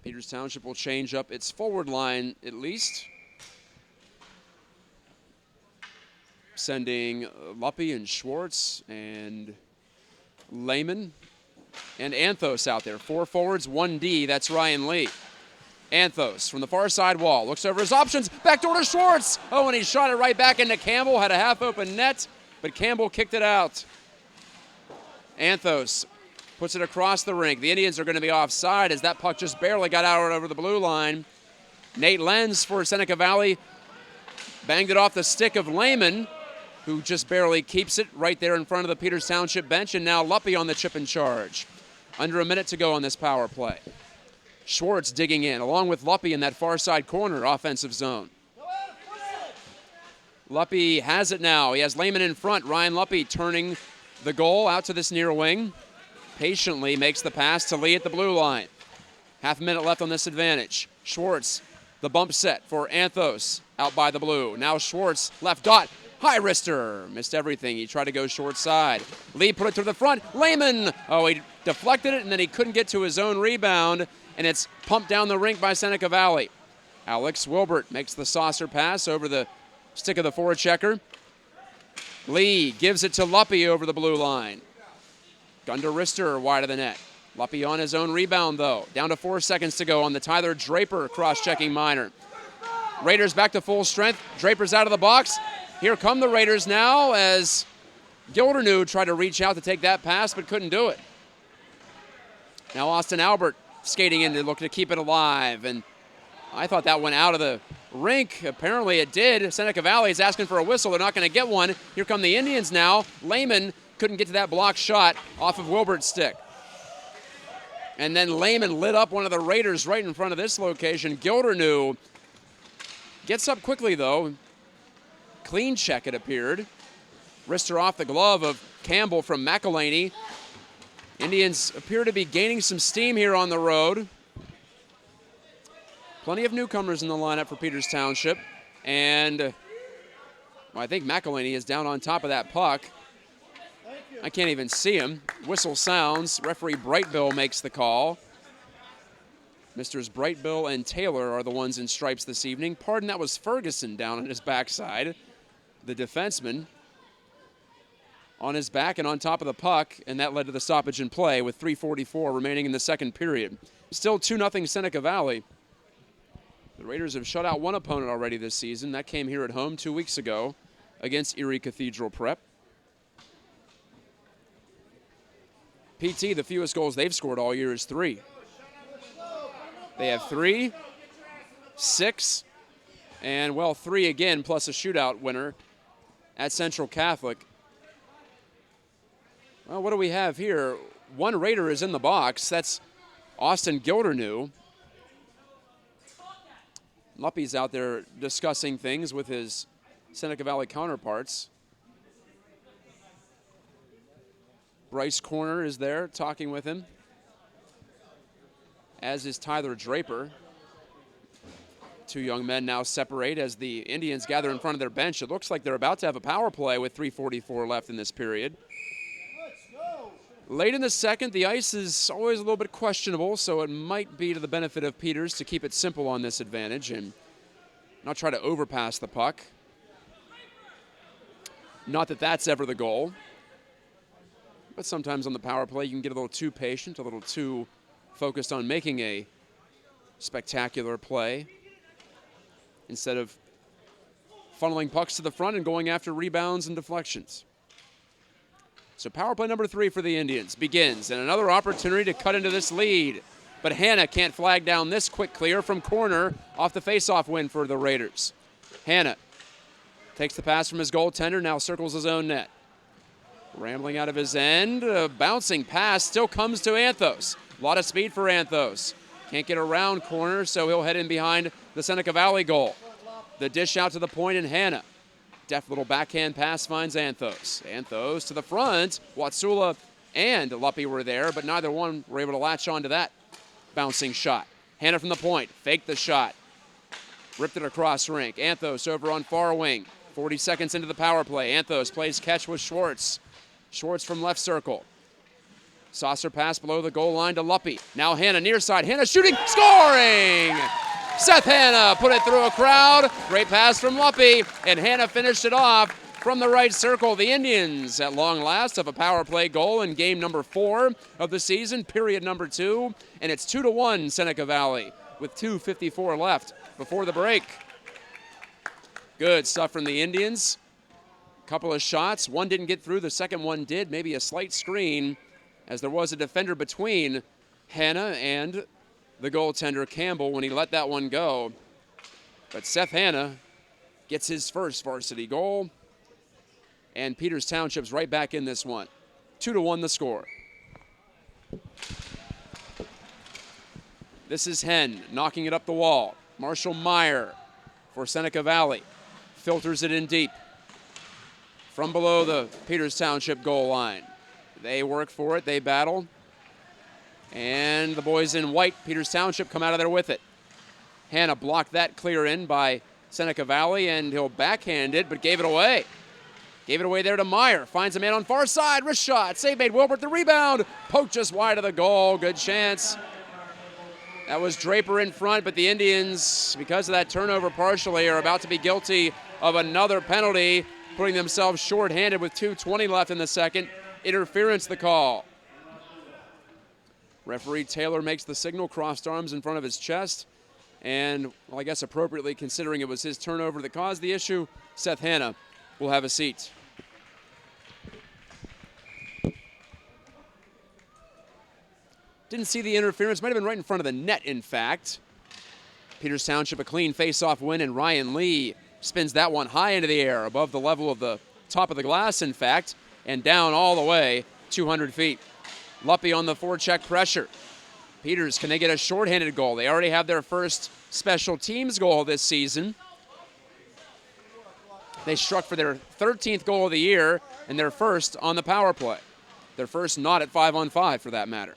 Peters Township will change up its forward line at least. Sending Luppy and Schwartz and Lehman and Anthos out there. 4 forwards, 1 D. That's Ryan Lee. Anthos from the far side wall. Looks over his options. Backdoor to Schwartz. Oh, and he shot it right back into Campbell. Had a half-open net, but Campbell kicked it out. Anthos puts it across the rink. The Indians are going to be offside as that puck just barely got out over the blue line. Nate Lenz for Seneca Valley banged it off the stick of Lehman, who just barely keeps it right there in front of the Peters Township bench, and now Luppy on the chip in charge. Under a minute to go on this power play. Schwartz digging in, along with Luppy in that far side corner offensive zone. Luppy has it now. He has Lehman in front. Ryan Luppy turning the goal out to this near wing. Patiently makes the pass to Lee at the blue line. Half a minute left on this advantage. Schwartz, the bump set for Anthos out by the blue. Now Schwartz, left dot. High wrister, missed everything. He tried to go short side. Lee put it to the front. Lehman, oh, he deflected it, and then he couldn't get to his own rebound, and it's pumped down the rink by Seneca Valley. Alex Wilbert makes the saucer pass over the stick of the forechecker. Lee gives it to Luppy over the blue line. Gunder Rister wide of the net. Luppy on his own rebound, though. Down to 4 seconds to go on the Tyler Draper cross-checking minor. Raiders back to full strength. Draper's out of the box. Here come the Raiders now as Gildernew tried to reach out to take that pass but couldn't do it. Now Austin Albert skating in to look to keep it alive, and I thought that went out of the rink. Apparently it did. Seneca Valley is asking for a whistle. They're not going to get one. Here come the Indians now. Lehman couldn't get to that block shot off of Wilbert's stick. And then Lehman lit up one of the Raiders right in front of this location. Gildernew gets up quickly, though. Clean check, it appeared. Wrister off the glove of Campbell from McElhaney. Indians appear to be gaining some steam here on the road. Plenty of newcomers in the lineup for Peters Township. And well, I think McElhaney is down on top of that puck. I can't even see him. Whistle sounds. Referee Brightbill makes the call. Misters Brightbill and Taylor are the ones in stripes this evening. Pardon, that was Ferguson down on his backside. The defenseman on his back and on top of the puck, and that led to the stoppage in play with 3:44 remaining in the second period. Still 2-0 Seneca Valley. The Raiders have shut out one opponent already this season. That came here at home 2 weeks ago against Erie Cathedral Prep. PT, the fewest goals they've scored all year is 3. They have 3, 6, and, well, 3 again, plus a shootout winner at Central Catholic. Well, what do we have here? One Raider is in the box. That's Austin Gildernew. Luppy's out there discussing things with his Seneca Valley counterparts. Bryce Corner is there talking with him, as is Tyler Draper. Two young men now separate as the Indians gather in front of their bench. It looks like they're about to have a power play with 3:44 left in this period. Late in the second, the ice is always a little bit questionable, so it might be to the benefit of Peters to keep it simple on this advantage and not try to overpass the puck. Not that that's ever the goal, but sometimes on the power play you can get a little too patient, a little too focused on making a spectacular play instead of funneling pucks to the front and going after rebounds and deflections. So power play number 3 for the Indians begins, and another opportunity to cut into this lead. But Hanna can't flag down this quick clear from corner off the faceoff win for the Raiders. Hanna takes the pass from his goaltender, now circles his own net. Rambling out of his end, a bouncing pass still comes to Anthos. A lot of speed for Anthos. Can't get around corner, so he'll head in behind the Seneca Valley goal. The dish out to the point, and Hanna. Deft little backhand pass finds Anthos. Anthos to the front. Watsula and Luppy were there, but neither one were able to latch onto that bouncing shot. Hanna from the point. Faked the shot. Ripped it across rink. Anthos over on far wing. 40 seconds into the power play. Anthos plays catch with Schwartz. Schwartz from left circle. Saucer pass below the goal line to Luppy. Now Hanna near side. Hanna shooting. Scoring! Seth Hanna put it through a crowd. Great pass from Luppy, and Hanna finished it off from the right circle. The Indians, at long last, have a power play goal in game number 4 of the season, period number 2, and it's 2-1 Seneca Valley with 2:54 left before the break. Good stuff from the Indians. Couple of shots. One didn't get through. The second one did. Maybe a slight screen, as there was a defender between Hanna and the goaltender Campbell when he let that one go. But Seth Hanna gets his first varsity goal, and Peters Township's right back in this one. 2-1 the score. This is Henn knocking it up the wall. Marshall Meyer for Seneca Valley filters it in deep from below the Peters Township goal line. They work for it, they battle. And the boys in white, Peters Township, come out of there with it. Hanna blocked that clear in by Seneca Valley, and he'll backhand it, but gave it away. Gave it away there to Meyer. Finds a man on far side. Wrist shot. Save made. Wilbert the rebound. Poke just wide of the goal. Good chance. That was Draper in front, but the Indians, because of that turnover partially, are about to be guilty of another penalty, putting themselves short-handed with 2:20 left in the second. Interference the call. Referee Taylor makes the signal, crossed arms in front of his chest, and, well, I guess appropriately considering it was his turnover that caused the issue, Seth Hanna will have a seat. Didn't see the interference, might have been right in front of the net, in fact. Peters Township a clean face-off win, and Ryan Lee spins that one high into the air, above the level of the top of the glass, in fact, and down all the way 200 feet. Luppy on the forecheck pressure. Peters, can they get a shorthanded goal? They already have their first special teams goal this season. They struck for their 13th goal of the year and their first on the power play. Their first not at 5-on-5 for that matter.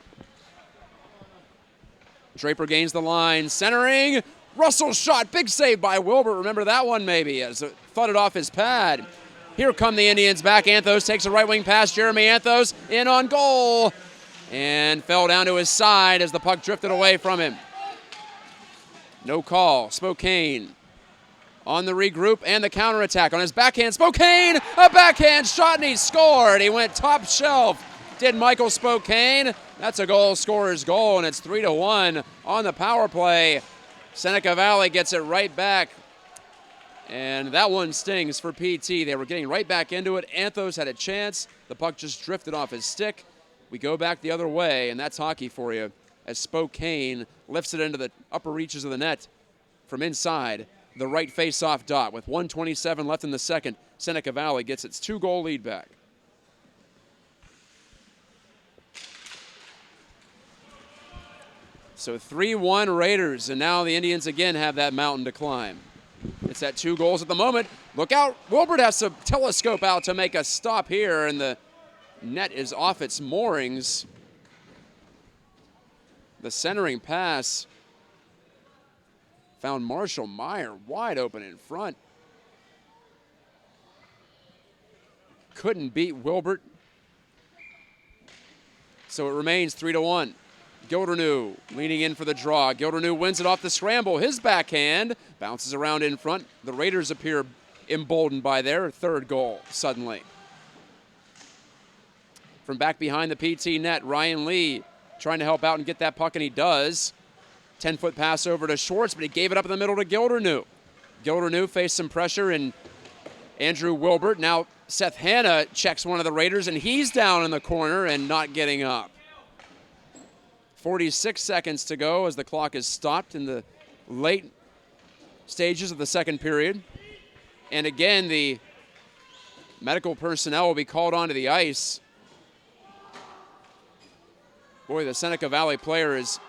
Draper gains the line, centering. Russell's shot, big save by Wilbur. Remember that one maybe, as it thudded off his pad. Here come the Indians back. Anthos takes a right wing pass. Jeremy Anthos in on goal. And fell down to his side as the puck drifted away from him. No call. Spokane on the regroup and the counterattack. On his backhand, Spokane, a backhand shot, and he scored. He went top shelf. Did Michael Spokane. That's a goal scorer's goal, and it's 3-1 on the power play. Seneca Valley gets it right back. And that one stings for PT. They were getting right back into it. Anthos had a chance. The puck just drifted off his stick. We go back the other way, and that's hockey for you, as Spokane lifts it into the upper reaches of the net from inside the right face-off dot. With 1:27 left in the second, Seneca Valley gets its 2-goal lead back. So 3-1 Raiders, and now the Indians again have that mountain to climb. It's at 2 goals at the moment. Look out, Wilbert has to telescope out to make a stop here, and the net is off its moorings. The centering pass found Marshall Meyer wide open in front. Couldn't beat Wilbert. So it remains 3-1. Gildernew leaning in for the draw. Gildernew wins it off the scramble. His backhand bounces around in front. The Raiders appear emboldened by their third goal suddenly. From back behind the PT net, Ryan Lee trying to help out and get that puck, and he does. 10-foot pass over to Schwartz, but he gave it up in the middle to Gildernew. Gildernew faced some pressure, and Andrew Wilbert. Now Seth Hanna checks one of the Raiders, and he's down in the corner and not getting up. 46 seconds to go as the clock is stopped in the late stages of the second period. And again, the medical personnel will be called onto the ice. Boy, the Seneca Valley player is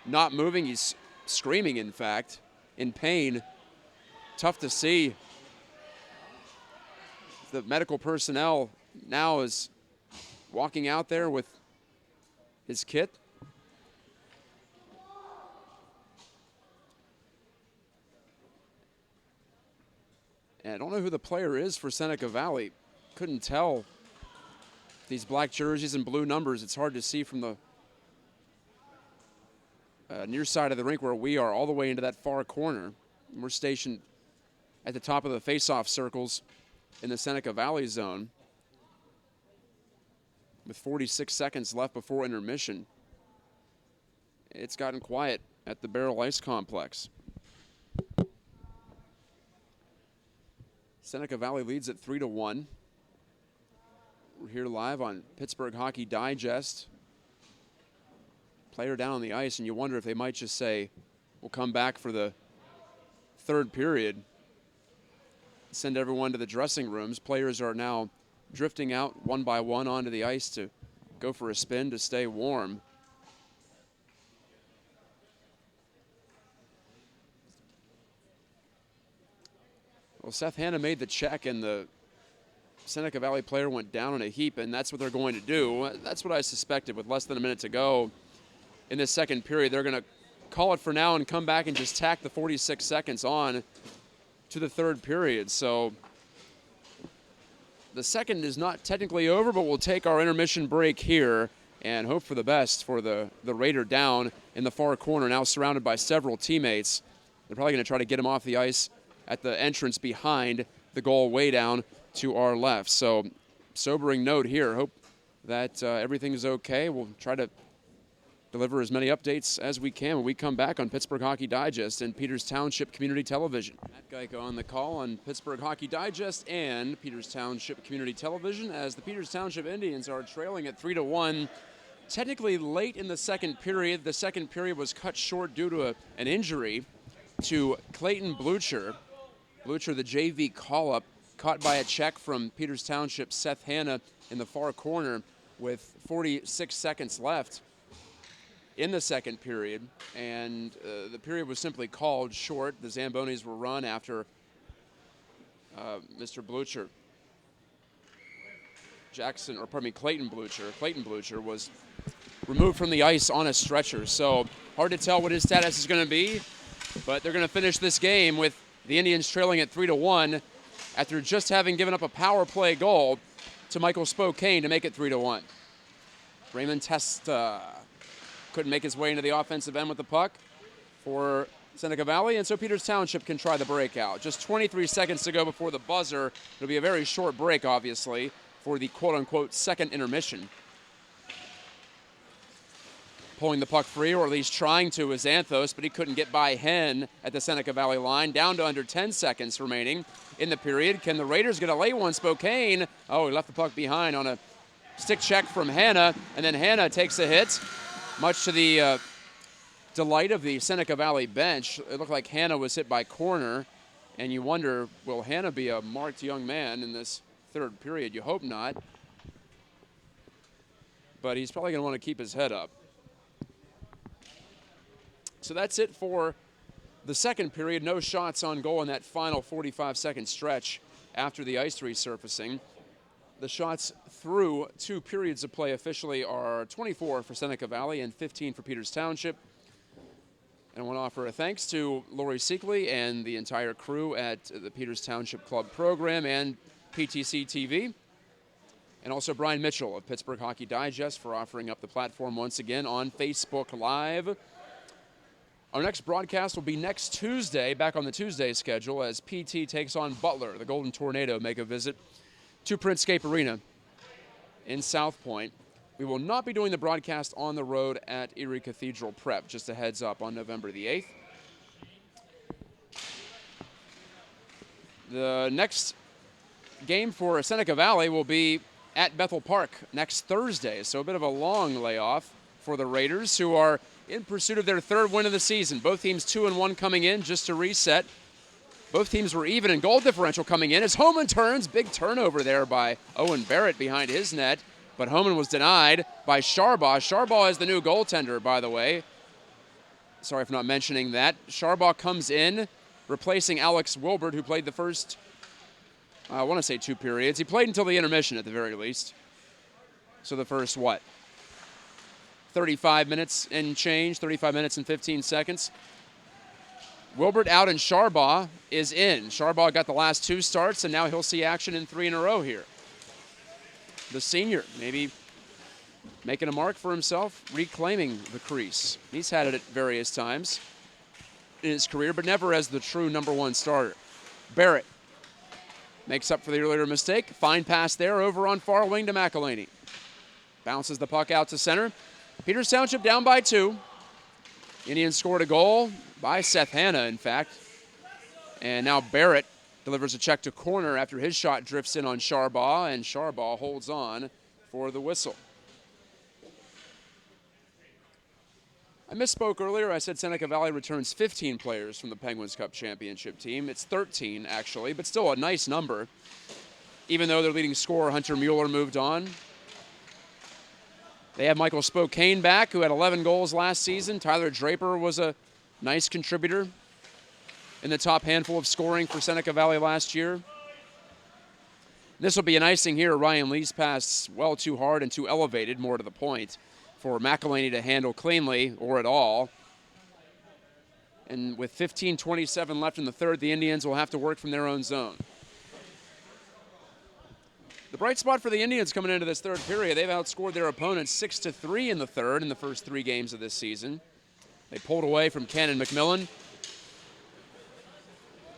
not moving. He's screaming, in fact, in pain. Tough to see. The medical personnel now is walking out there with his kit. And I don't know who the player is for Seneca Valley. Couldn't tell. These black jerseys and blue numbers, it's hard to see from the near side of the rink where we are, all the way into that far corner. And we're stationed at the top of the face-off circles in the Seneca Valley zone with 46 seconds left before intermission. It's gotten quiet at the Barrel Ice Complex. Seneca Valley leads at 3-1. We're here live on Pittsburgh Hockey Digest. Player down on the ice, and you wonder if they might just say, we'll come back for the third period. Send everyone to the dressing rooms. Players are now drifting out one by one onto the ice to go for a spin to stay warm. Well, Seth Hanna made the check, and the Seneca Valley player went down in a heap, and that's what they're going to do. That's what I suspected. With less than a minute to go in this second period, they're going to call it for now and come back and just tack the 46 seconds on to the third period. So the second is not technically over, but we'll take our intermission break here and hope for the best for the Raider down in the far corner, now surrounded by several teammates. They're probably going to try to get him off the ice at the entrance behind the goal way down to our left. So sobering note here. Hope that everything is okay. We'll try to deliver as many updates as we can when we come back on Pittsburgh Hockey Digest and Peters Township Community Television. Matt Geico on the call on Pittsburgh Hockey Digest and Peters Township Community Television as the Peters Township Indians are trailing at 3-1. Technically late in the second period. The second period was cut short due to an injury to Clayton Blucher. Blucher, the JV call-up, caught by a check from Peters Township Seth Hanna in the far corner with 46 seconds left in the second period, and the period was simply called short. The Zambonis were run after Mr. Blucher. Clayton Blucher was removed from the ice on a stretcher. So hard to tell what his status is going to be, but they're going to finish this game with the Indians trailing at 3-1 after just having given up a power play goal to Michael Spokane to make it 3-1. Raymond Testa couldn't make his way into the offensive end with the puck for Seneca Valley, and so Peters Township can try the breakout. Just 23 seconds to go before the buzzer. It'll be a very short break, obviously, for the quote-unquote second intermission. Pulling the puck free, or at least trying to, is Anthos, but he couldn't get by Hen at the Seneca Valley line. Down to under 10 seconds remaining in the period. Can the Raiders get a lay one? Spokane. Oh, he left the puck behind on a stick check from Hanna, and then Hanna takes a hit. Much to the delight of the Seneca Valley bench, it looked like Hanna was hit by corner, and you wonder, will Hanna be a marked young man in this third period? You hope not, but he's probably going to want to keep his head up. So that's it for the second period. No shots on goal in that final 45-second stretch after the ice resurfacing. The shots through 2 periods of play officially are 24 for Seneca Valley and 15 for Peters Township. And I want to offer a thanks to Lori Seekley and the entire crew at the Peters Township Club program and PTC TV. And also Brian Mitchell of Pittsburgh Hockey Digest for offering up the platform once again on Facebook Live. Our next broadcast will be next Tuesday, back on the Tuesday schedule, as PT takes on Butler. The Golden Tornado make a visit to Printscape Arena in South Point. We will not be doing the broadcast on the road at Erie Cathedral Prep, just a heads up, on November the 8th. The next game for Seneca Valley will be at Bethel Park next Thursday, so a bit of a long layoff for the Raiders, who are in pursuit of their third win of the season. Both teams 2-1 coming in, just to reset. Both teams were even in goal differential coming in. As Homan turns, big turnover there by Owen Barrett behind his net, but Homan was denied by Sharbaugh. Sharbaugh is the new goaltender, by the way. Sorry for not mentioning that. Sharbaugh comes in, replacing Alex Wilbert, who played the first, I want to say 2 periods. He played until the intermission at the very least. So the first, 35 minutes and change, 35 minutes and 15 seconds. Wilbert out and Sharbaugh is in. Sharbaugh got the last 2 starts, and now he'll see action in 3 in a row here. The senior maybe making a mark for himself, reclaiming the crease. He's had it at various times in his career, but never as the true #1 starter. Barrett makes up for the earlier mistake. Fine pass there over on far wing to McElhaney. Bounces the puck out to center. Peters Township down by 2. Indians scored a goal by Seth Hanna, in fact. And now Barrett delivers a check to corner after his shot drifts in on Sharbaugh, and Sharbaugh holds on for the whistle. I misspoke earlier. I said Seneca Valley returns 15 players from the Penguins Cup championship team. It's 13, actually, but still a nice number, even though their leading scorer, Hunter Mueller, moved on. They have Michael Spokane back, who had 11 goals last season. Tyler Draper was a nice contributor in the top handful of scoring for Seneca Valley last year. This will be an icing here. Ryan Lee's pass well too hard and too elevated, more to the point, for McElhaney to handle cleanly or at all. And with 15:27 left in the third, the Indians will have to work from their own zone. The bright spot for the Indians coming into this third period, they've outscored their opponents 6-3 in the third in the first 3 games of this season. They pulled away from Ken and McMillan,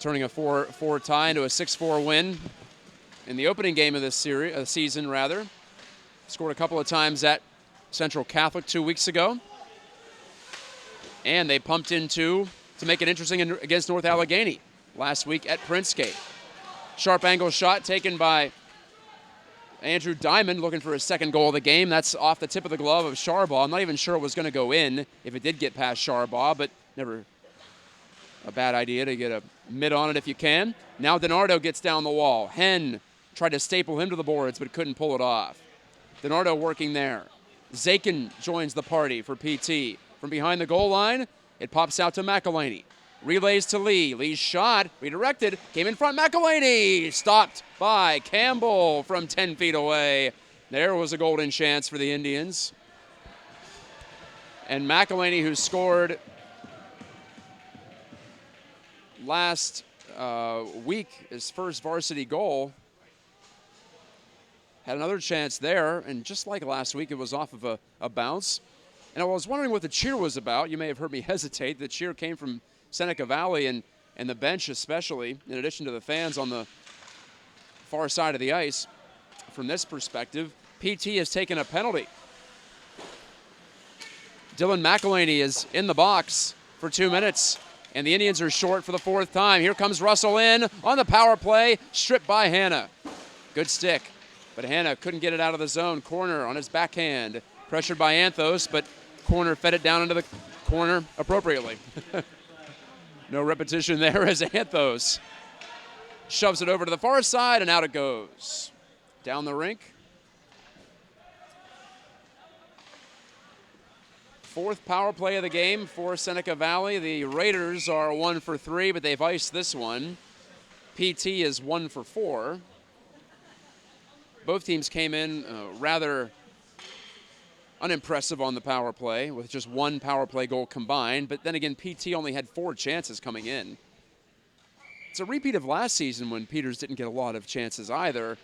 turning a 4-4 tie into a 6-4 win in the opening game of this season. Scored a couple of times at Central Catholic 2 weeks ago. And they pumped in 2 to make it interesting against North Allegheny last week at Printscape. Sharp angle shot taken by Andrew Diamond, looking for his second goal of the game. That's off the tip of the glove of Sharbaugh. I'm not even sure it was going to go in if it did get past Sharbaugh, but never a bad idea to get a mid on it if you can. Now DiNardo gets down the wall. Henn tried to staple him to the boards, but couldn't pull it off. DiNardo working there. Zakin joins the party for PT. From behind the goal line, it pops out to McElhaney. Relays to Lee. Lee's shot, redirected, came in front. McElhaney stopped by Campbell from 10 feet away. There was a golden chance for the Indians. And McElhaney, who scored last week his first varsity goal, had another chance there, and just like last week, it was off of a bounce. And I was wondering what the cheer was about. You may have heard me hesitate. The cheer came from Seneca Valley and the bench especially, in addition to the fans on the far side of the ice. From this perspective, PT has taken a penalty. Dylan McElhaney is in the box for 2 minutes, and the Indians are short for the 4th time. Here comes Russell in on the power play, stripped by Hanna. Good stick, but Hanna couldn't get it out of the zone. Corner on his backhand, pressured by Anthos, but Corner fed it down into the corner appropriately. No repetition there as Anthos shoves it over to the far side, and out it goes. Down the rink. 4th power play of the game for Seneca Valley. The Raiders are 1 for 3, but they've iced this one. PT is 1 for 4. Both teams came in rather unimpressive on the power play with just one power play goal combined. But then again, PT only had 4 chances coming in. It's a repeat of last season when Peters didn't get a lot of chances either.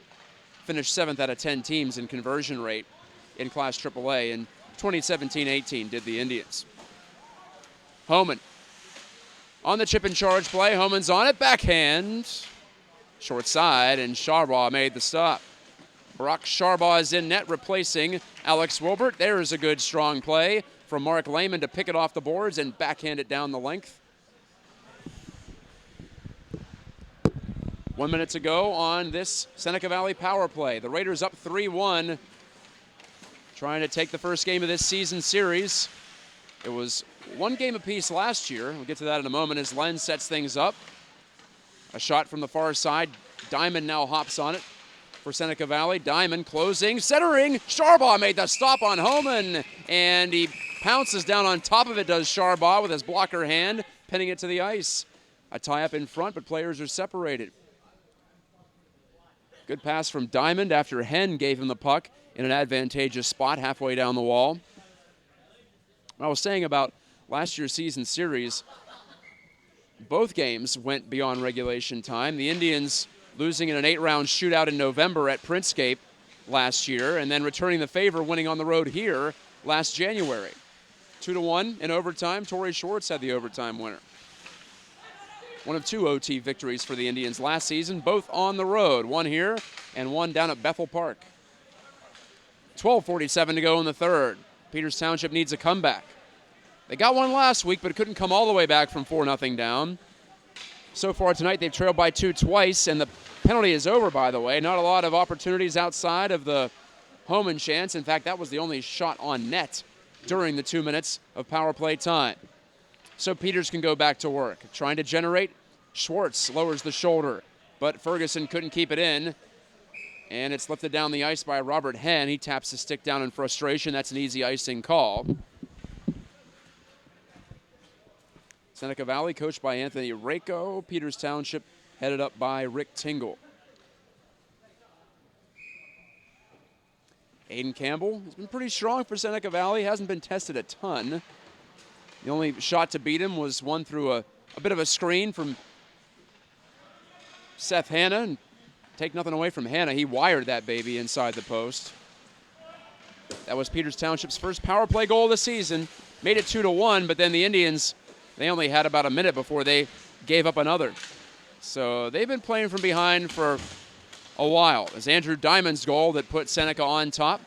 Finished 7th out of 10 teams in conversion rate in Class AAA. And 2017-18 did the Indians. Homan on the chip and charge play. Homan's on it, backhand. Short side, and Sharbaugh made the stop. Brock Sharbaugh is in net, replacing Alex Wilbert. There's a good, strong play from Mark Lehman to pick it off the boards and backhand it down the length. 1 minute to go on this Seneca Valley power play. The Raiders up 3-1, trying to take the first game of this season series. It was 1 game apiece last year. We'll get to that in a moment as Len sets things up. A shot from the far side. Diamond now hops on it for Seneca Valley. Diamond closing, centering. Sharbaugh made the stop on Homan, and he pounces down on top of it, does Sharbaugh with his blocker hand, pinning it to the ice. A tie-up in front, but players are separated. Good pass from Diamond after Henn gave him the puck in an advantageous spot halfway down the wall. I was saying about last year's season series, both games went beyond regulation time. The Indians losing in an 8-round shootout in November at Princescape last year, and then returning the favor, winning on the road here last January. 2-1 in overtime. Torrey Schwartz had the overtime winner. One of 2 OT victories for the Indians last season, both on the road. One here and one down at Bethel Park. 12:47 to go in the third. Peters Township needs a comeback. They got one last week, but couldn't come all the way back from 4-0 down. So far tonight, they've trailed by 2 twice, and the penalty is over, by the way. Not a lot of opportunities outside of the Homan chance. In fact, that was the only shot on net during the 2 minutes of power play time. So Peters can go back to work. Trying to generate. Schwartz lowers the shoulder, but Ferguson couldn't keep it in. And it's lifted down the ice by Robert Henn. He taps the stick down in frustration. That's an easy icing call. Seneca Valley, coached by Anthony Rako. Peters Township, headed up by Rick Tingle. Aiden Campbell has been pretty strong for Seneca Valley. Hasn't been tested a ton. The only shot to beat him was one through a bit of a screen from Seth Hanna. And take nothing away from Hanna. He wired that baby inside the post. That was Peters Township's first power play goal of the season. Made it 2-1, but then the Indians, they only had about a minute before they gave up another. So they've been playing from behind for a while. As Andrew Diamond's goal that put Seneca on top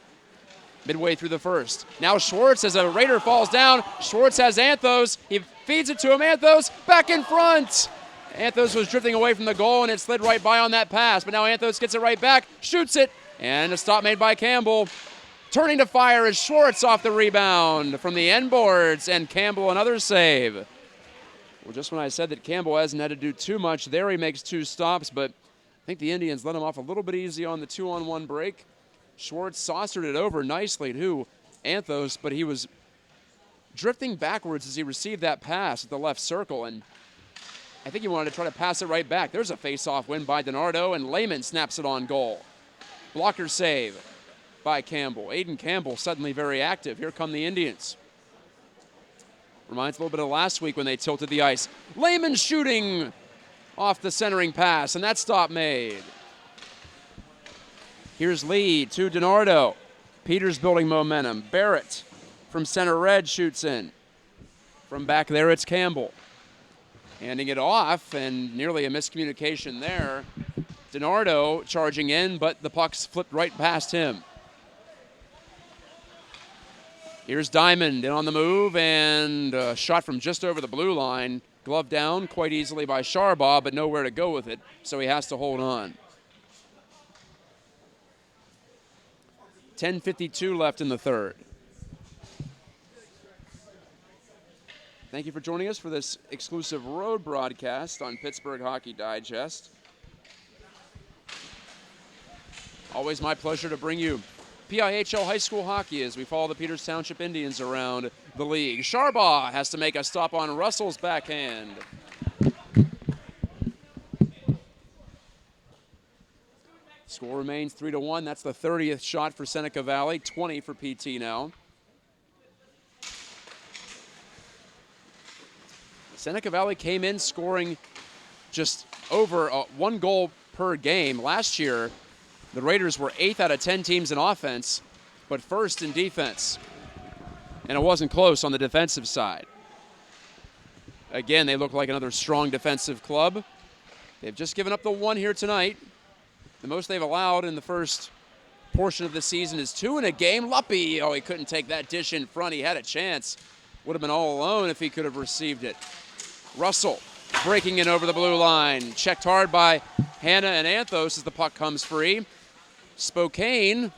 midway through the first. Now Schwartz, as a Raider falls down. Schwartz has Anthos. He feeds it to him. Anthos back in front. Anthos was drifting away from the goal, and it slid right by on that pass. But now Anthos gets it right back, shoots it, and a stop made by Campbell. Turning to fire is Schwartz off the rebound from the end boards, and Campbell another save. Well, just when I said that Campbell hasn't had to do too much, there he makes 2 stops, but I think the Indians let him off a little bit easy on the 2-on-1 break. Schwartz saucered it over nicely to Anthos, but he was drifting backwards as he received that pass at the left circle, and I think he wanted to try to pass it right back. There's a face-off win by DiNardo, and Lehman snaps it on goal. Blocker save by Campbell. Aiden Campbell suddenly very active. Here come the Indians. Reminds a little bit of last week when they tilted the ice. Lehman shooting off the centering pass, and that stop made. Here's Lee to DiNardo. Peters building momentum. Barrett from center red shoots in. From back there, it's Campbell. Handing it off, and nearly a miscommunication there. DiNardo charging in, but the puck's flipped right past him. Here's Diamond in on the move, and a shot from just over the blue line. Glove down quite easily by Sharbaugh, but nowhere to go with it, so he has to hold on. 10:52 left in the third. Thank you for joining us for this exclusive road broadcast on Pittsburgh Hockey Digest. Always my pleasure to bring you PIHL high school hockey as we follow the Peters Township Indians around the league. Sharbaugh has to make a stop on Russell's backhand. Score remains 3-1. That's the 30th shot for Seneca Valley, 20 for PT now. Seneca Valley came in scoring just over 1 goal per game. Last year, the Raiders were 8th out of 10 teams in offense, but 1st in defense. And it wasn't close on the defensive side. Again, they look like another strong defensive club. They've just given up the 1 here tonight. The most they've allowed in the first portion of the season is 2 in a game. Luppy, oh, he couldn't take that dish in front. He had a chance. Would have been all alone if he could have received it. Russell breaking in over the blue line. Checked hard by Hannah and Anthos as the puck comes free. Spokane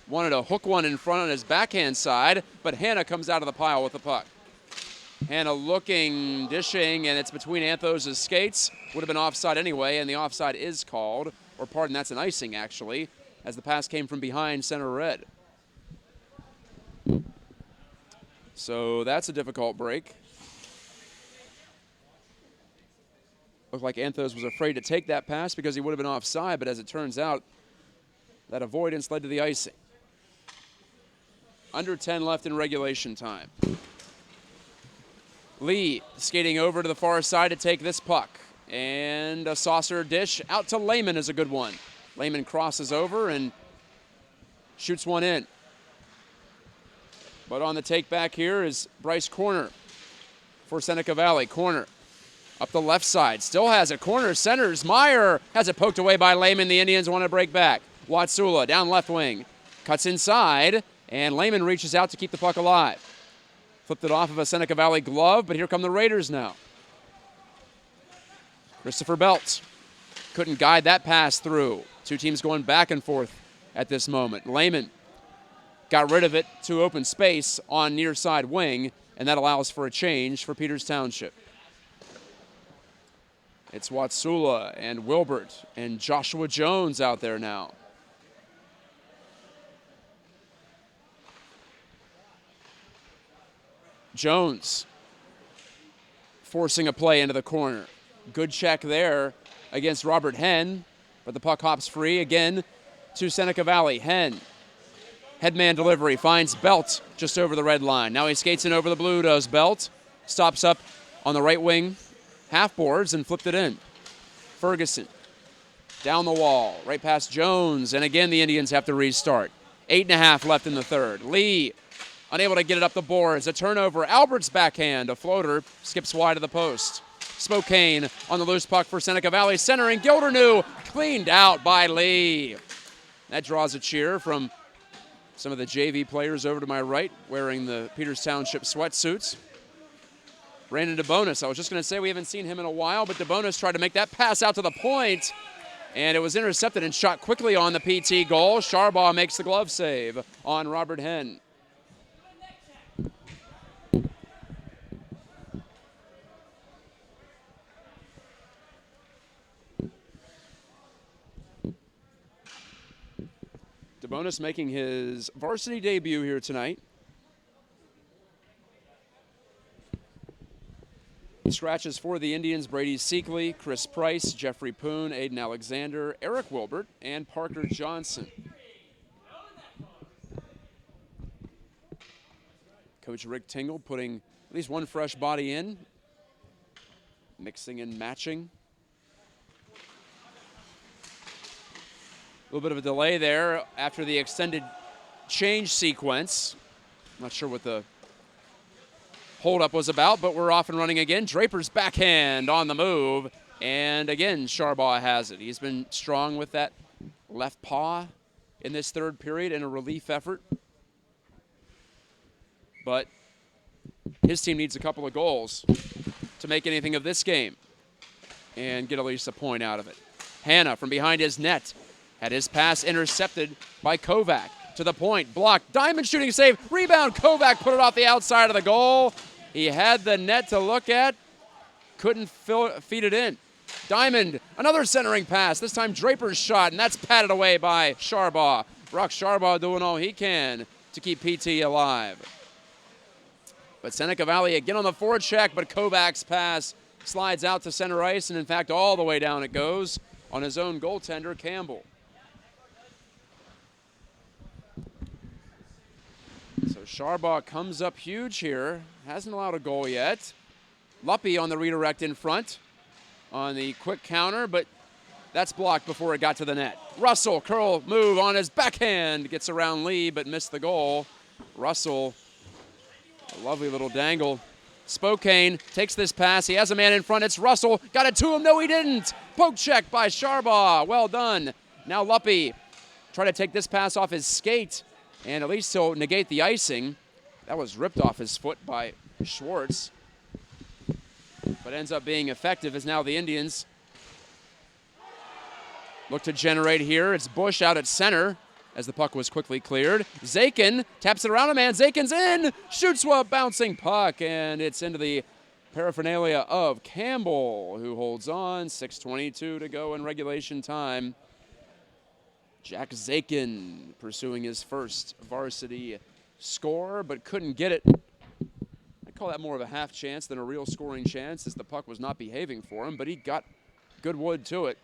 wanted to hook one in front on his backhand side, but Hannah comes out of the pile with the puck. Hannah looking, dishing, and it's between Anthos' skates. Would have been offside anyway, and the offside is called. Or pardon, that's an icing actually, as the pass came from behind center red. So that's a difficult break. Looked like Anthos was afraid to take that pass because he would have been offside, but as it turns out, that avoidance led to the icing. Under 10 left in regulation time. Lee skating over to the far side to take this puck. And a saucer dish out to Lehman is a good one. Lehman crosses over and shoots one in. But on the take back here is Bryce Corner for Seneca Valley. Corner up the left side. Still has it. Corner centers. Meyer has it poked away by Lehman. The Indians want to break back. Watsula down left wing. Cuts inside. And Lehman reaches out to keep the puck alive. Flipped it off of a Seneca Valley glove, but here come the Raiders now. Christopher Belt couldn't guide that pass through. Two teams going back and forth at this moment. Lehman got rid of it to open space on near side wing, and that allows for a change for Peters Township. It's Watsula and Wilbert and Joshua Jones out there now. Jones forcing a play into the corner. Good check there against Robert Henn, but the puck hops free again to Seneca Valley. Henn, headman delivery, finds Belt just over the red line. Now he skates in over the blue, does Belt. Stops up on the right wing, half boards, and flipped it in. Ferguson down the wall, right past Jones, and again the Indians have to restart. 8.5 left in the third. Lee unable to get it up the boards. A turnover. Albert's backhand. A floater. Skips wide of the post. Spokane on the loose puck for Seneca Valley. Centering. Gildernew cleaned out by Lee. That draws a cheer from some of the JV players over to my right wearing the Peters Township sweatsuits. Brandon DeBonis. I was just going to say we haven't seen him in a while, but DeBonis tried to make that pass out to the point, and it was intercepted and shot quickly on the PT goal. Sharbaugh makes the glove save on Robert Henn. DeBonis making his varsity debut here tonight. Scratches for the Indians: Brady Seekley, Chris Price, Jeffrey Poon, Aiden Alexander, Eric Wilbert, and Parker Johnson. Coach Rick Tingle putting at least one fresh body in, mixing and matching. A little bit of a delay there after the extended change sequence. Not sure what the holdup was about, but we're off and running again. Draper's backhand on the move, and again, Sharbaugh has it. He's been strong with that left paw in this third period in a relief effort. But his team needs a couple of goals to make anything of this game and get at least a point out of it. Hannah from behind his net had his pass intercepted by Kovac. To the point, blocked, Diamond shooting save, rebound, Kovac put it off the outside of the goal. He had the net to look at, couldn't feed it in. Diamond, another centering pass, this time Draper's shot, and that's patted away by Sharbaugh. Brock Sharbaugh doing all he can to keep PT alive. But Seneca Valley again on the forecheck, but Kovac's pass slides out to center ice, and in fact all the way down it goes on his own goaltender, Campbell. So Sharbaugh comes up huge here. Hasn't allowed a goal yet. Luppy on the redirect in front on the quick counter, but that's blocked before it got to the net. Russell, curl move on his backhand. Gets around Lee, but missed the goal. Russell, a lovely little dangle. Spokane takes this pass. He has a man in front. It's Russell. Got it to him. No, he didn't. Poke check by Sharbaugh. Well done. Now Luppy try to take this pass off his skate, and at least he'll negate the icing. That was ripped off his foot by Schwartz, but ends up being effective as now the Indians look to generate here. It's Bush out at center as the puck was quickly cleared. Zakin taps it around a man. Zakin's in. Shoots a bouncing puck, and it's into the paraphernalia of Campbell, who holds on. 6:22 to go in regulation time. Jack Zakin pursuing his first varsity score, but couldn't get it. I call that more of a half chance than a real scoring chance, as the puck was not behaving for him, but he got good wood to it.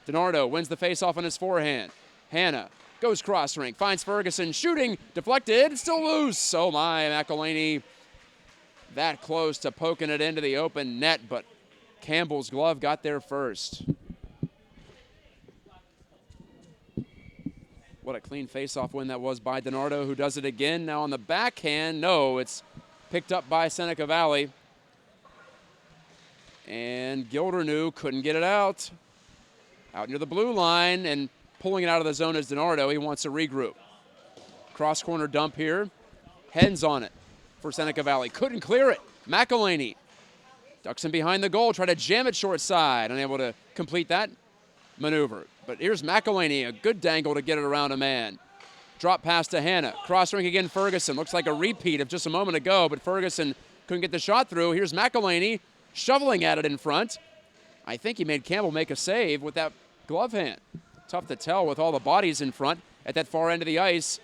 DiNardo wins the faceoff on his forehand. Hanna goes cross rink, finds Ferguson, shooting, deflected, still loose. Oh my, McElhaney that close to poking it into the open net, but Campbell's glove got there first. What a clean faceoff win that was by DiNardo, who does it again. Now on the backhand, no, it's picked up by Seneca Valley. And Gildernew couldn't get it out. Out near the blue line, and pulling it out of the zone is DiNardo. He wants to regroup. Cross corner dump here. Hens on it for Seneca Valley. Couldn't clear it. McElhaney ducks in behind the goal, try to jam it short side. Unable to complete that maneuver. But here's McElhaney, a good dangle to get it around a man. Drop pass to Hanna. Cross rink again, Ferguson. Looks like a repeat of just a moment ago, but Ferguson couldn't get the shot through. Here's McElhaney shoveling at it in front. I think he made Campbell make a save with that glove hand. Tough to tell with all the bodies in front at that far end of the ice.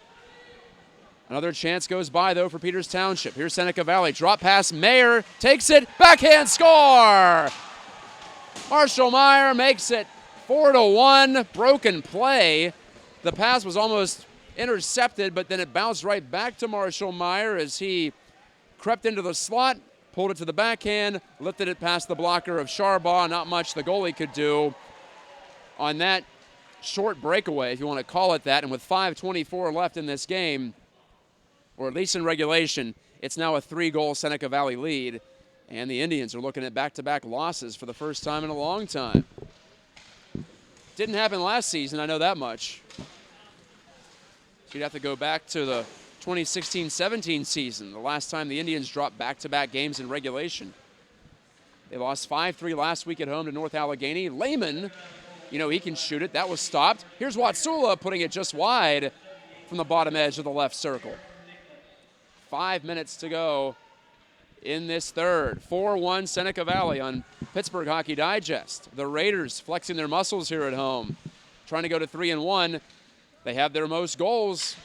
Another chance goes by, though, for Peters Township. Here's Seneca Valley. Drop pass. Mayer takes it. Backhand score! Marshall Meyer makes it 4-1. Broken play. The pass was almost intercepted, but then it bounced right back to Marshall Meyer as he crept into the slot, pulled it to the backhand, lifted it past the blocker of Sharbaugh. Not much the goalie could do on that short breakaway, if you want to call it that. And with 5:24 left in this game, or at least in regulation, it's now a 3-goal Seneca Valley lead. And the Indians are looking at back-to-back losses for the first time in a long time. Didn't happen last season, I know that much. So you'd have to go back to the 2016-17 season, the last time the Indians dropped back-to-back games in regulation. They lost 5-3 last week at home to North Allegheny. Lehman, you know, he can shoot it. That was stopped. Here's Watsula putting it just wide from the bottom edge of the left circle. 5 minutes to go in this third. 4-1 Seneca Valley on Pittsburgh Hockey Digest. The Raiders flexing their muscles here at home, trying to go to 3-1. They have their most goals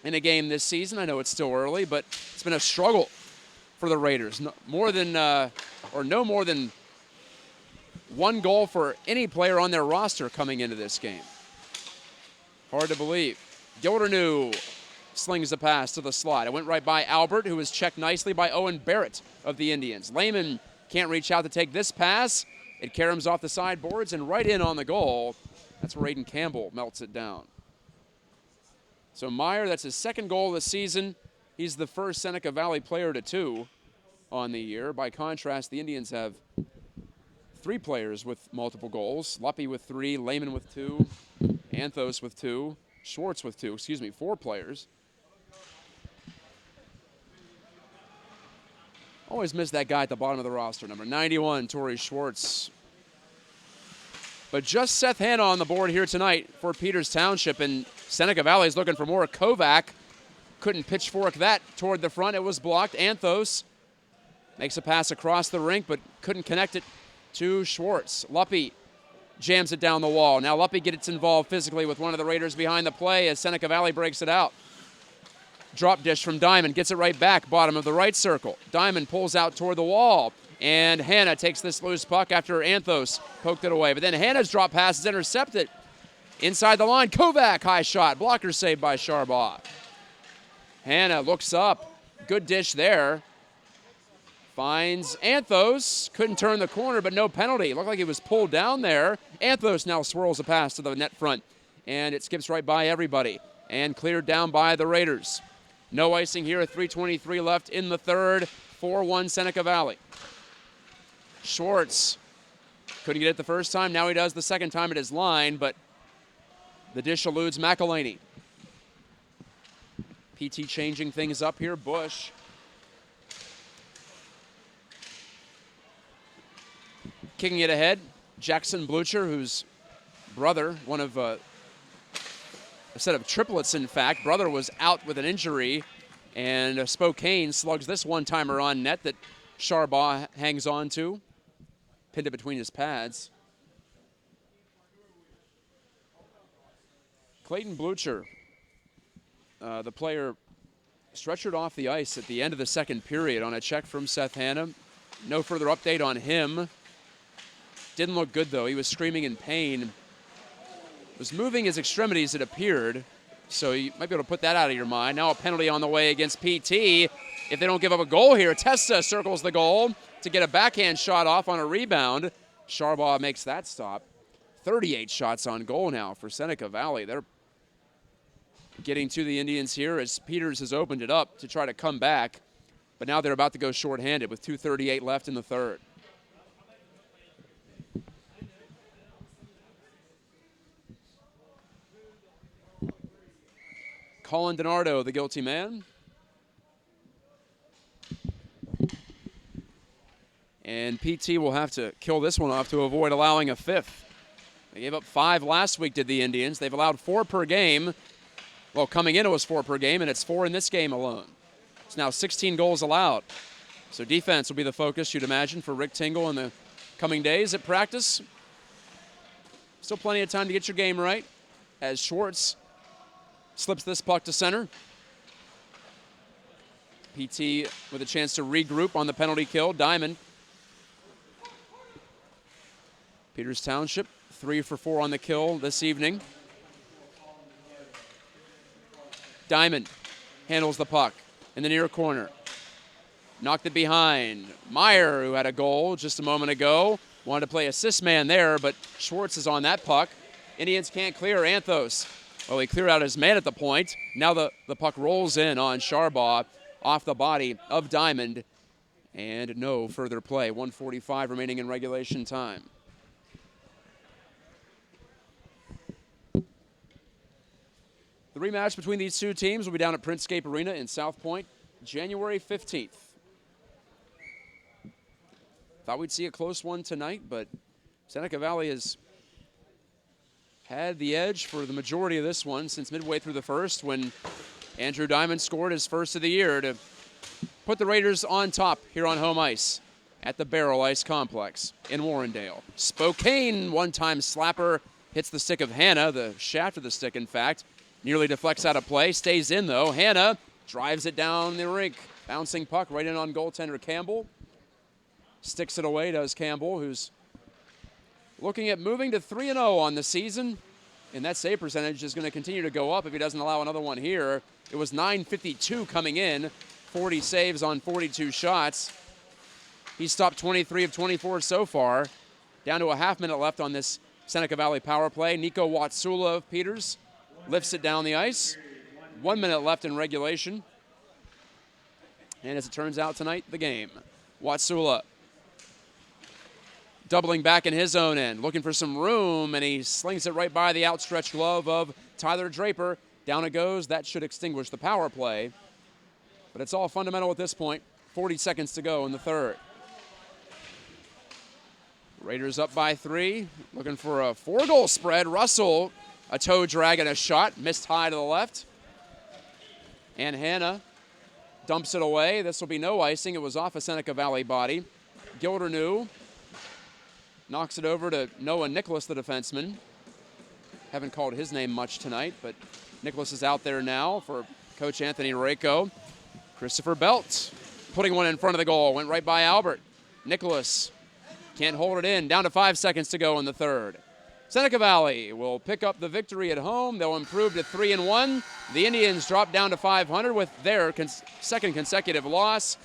in a game this season. I know it's still early, but it's been a struggle for the Raiders. No more than one goal for any player on their roster coming into this game. Hard to believe. Gildernew slings the pass to the slot. It went right by Albert, who was checked nicely by Owen Barrett of the Indians. Lehman can't reach out to take this pass. It caroms off the sideboards and right in on the goal. That's where Aiden Campbell melts it down. So Meyer, that's his second goal of the season. He's the first Seneca Valley player to 2 on the year. By contrast, the Indians have 3 players with multiple goals. Luppy with 3, Lehman with 2, Anthos with 2, Schwartz with 2, 4 players. Always miss that guy at the bottom of the roster, number 91, Torrey Schwartz. But just Seth Hanna on the board here tonight for Peters Township, and Seneca Valley is looking for more. Kovac couldn't pitchfork that toward the front. It was blocked. Anthos makes a pass across the rink, but couldn't connect it to Schwartz. Luppy jams it down the wall. Now Luppy gets involved physically with one of the Raiders behind the play as Seneca Valley breaks it out. Drop dish from Diamond, gets it right back, bottom of the right circle. Diamond pulls out toward the wall, and Hanna takes this loose puck after Anthos poked it away. But then Hanna's drop pass is intercepted inside the line. Kovac, high shot, blocker saved by Sharbaugh. Hanna looks up, good dish there. Finds Anthos. Couldn't turn the corner, but no penalty. Looked like he was pulled down there. Anthos now swirls a pass to the net front, and it skips right by everybody and cleared down by the Raiders. No icing here, 3:23 left in the third. 4-1 Seneca Valley. Schwartz couldn't get it the first time. Now he does the second time at his line, but the dish eludes McElhaney. PT changing things up here. Bush. Kicking it ahead. Jackson Blucher, whose brother, one of a set of triplets, in fact. Brother was out with an injury, and Spokane slugs this one-timer on net that Charbaugh hangs on to. Pinned it between his pads. Clayton Blucher, the player, stretchered off the ice at the end of the second period on a check from Seth Hanna. No further update on him. Didn't look good, though. He was screaming in pain. Was moving his extremities, it appeared. So you might be able to put that out of your mind. Now a penalty on the way against PT. If they don't give up a goal here, Testa circles the goal to get a backhand shot off on a rebound. Charbaugh makes that stop. 38 shots on goal now for Seneca Valley. They're getting to the Indians here as Peters has opened it up to try to come back. But now they're about to go shorthanded with 2:38 left in the third. Colin DiNardo, the guilty man. And PT will have to kill this one off to avoid allowing a fifth. They gave up 5 last week, did the Indians. They've allowed 4 per game. Well, coming in it was 4 per game, and it's 4 in this game alone. It's now 16 goals allowed. So defense will be the focus, you'd imagine, for Rick Tingle in the coming days at practice. Still plenty of time to get your game right as Schwartz slips this puck to center. PT with a chance to regroup on the penalty kill. Diamond. Peters Township, 3 for 4 on the kill this evening. Diamond handles the puck in the near corner. Knocked it behind. Meyer, who had a goal just a moment ago, wanted to play assist man there, but Schwartz is on that puck. Indians can't clear. Anthos, well, he cleared out his man at the point. Now the puck rolls in on Charbaugh off the body of Diamond, and no further play. 1:45 remaining in regulation time. The rematch between these two teams will be down at Printscape Arena in South Point, January 15th. Thought we'd see a close one tonight, but Seneca Valley has had the edge for the majority of this one since midway through the first, when Andrew Diamond scored his first of the year to put the Raiders on top here on home ice at the Barrel Ice Complex in Warrendale. Spokane, one-time slapper, hits the stick of Hanna, the shaft of the stick, in fact. Nearly deflects out of play, stays in though. Hanna drives it down the rink. Bouncing puck right in on goaltender Campbell. Sticks it away, does Campbell, who's looking at moving to 3-0 on the season. And that save percentage is going to continue to go up if he doesn't allow another one here. It was .952 coming in, 40 saves on 42 shots. He's stopped 23 of 24 so far. Down to a half minute left on this Seneca Valley power play. Nico Watsula of Peters lifts it down the ice. 1 minute left in regulation. And as it turns out tonight, the game. Watsula doubling back in his own end, looking for some room, and he slings it right by the outstretched glove of Tyler Draper. Down it goes. That should extinguish the power play. But it's all fundamental at this point. 40 seconds to go in the third. Raiders up by 3, looking for a 4-goal spread. Russell, a toe drag and a shot, missed high to the left. And Hanna dumps it away. This will be no icing. It was off a Seneca Valley body. Gildernew knocks it over to Noah Nicholas, the defenseman. Haven't called his name much tonight, but Nicholas is out there now for Coach Anthony Rako. Christopher Belt putting one in front of the goal. Went right by Albert. Nicholas can't hold it in. Down to 5 seconds to go in the third. Seneca Valley will pick up the victory at home. They'll improve to 3-1. The Indians drop down to 500 with their second consecutive loss.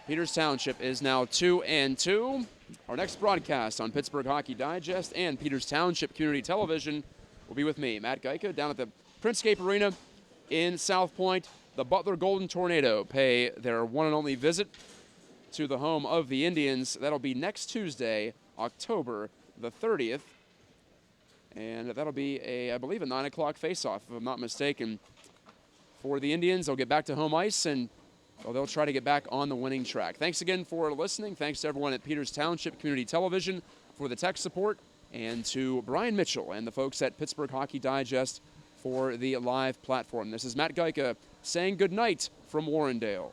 Peters Township is now 2-2. Our next broadcast on Pittsburgh Hockey Digest and Peters Township Community Television will be with me, Matt Geica, down at the Printscape Arena in South Point. The Butler Golden Tornado pay their one and only visit to the home of the Indians. That'll be next Tuesday, October the 30th. And that'll be, I believe, a 9 o'clock face-off, if I'm not mistaken. For the Indians, they'll get back to home ice, and they'll try to get back on the winning track. Thanks again for listening. Thanks to everyone at Peters Township Community Television for the tech support, and to Brian Mitchell and the folks at Pittsburgh Hockey Digest for the live platform. This is Matt Geica saying good night from Warrendale.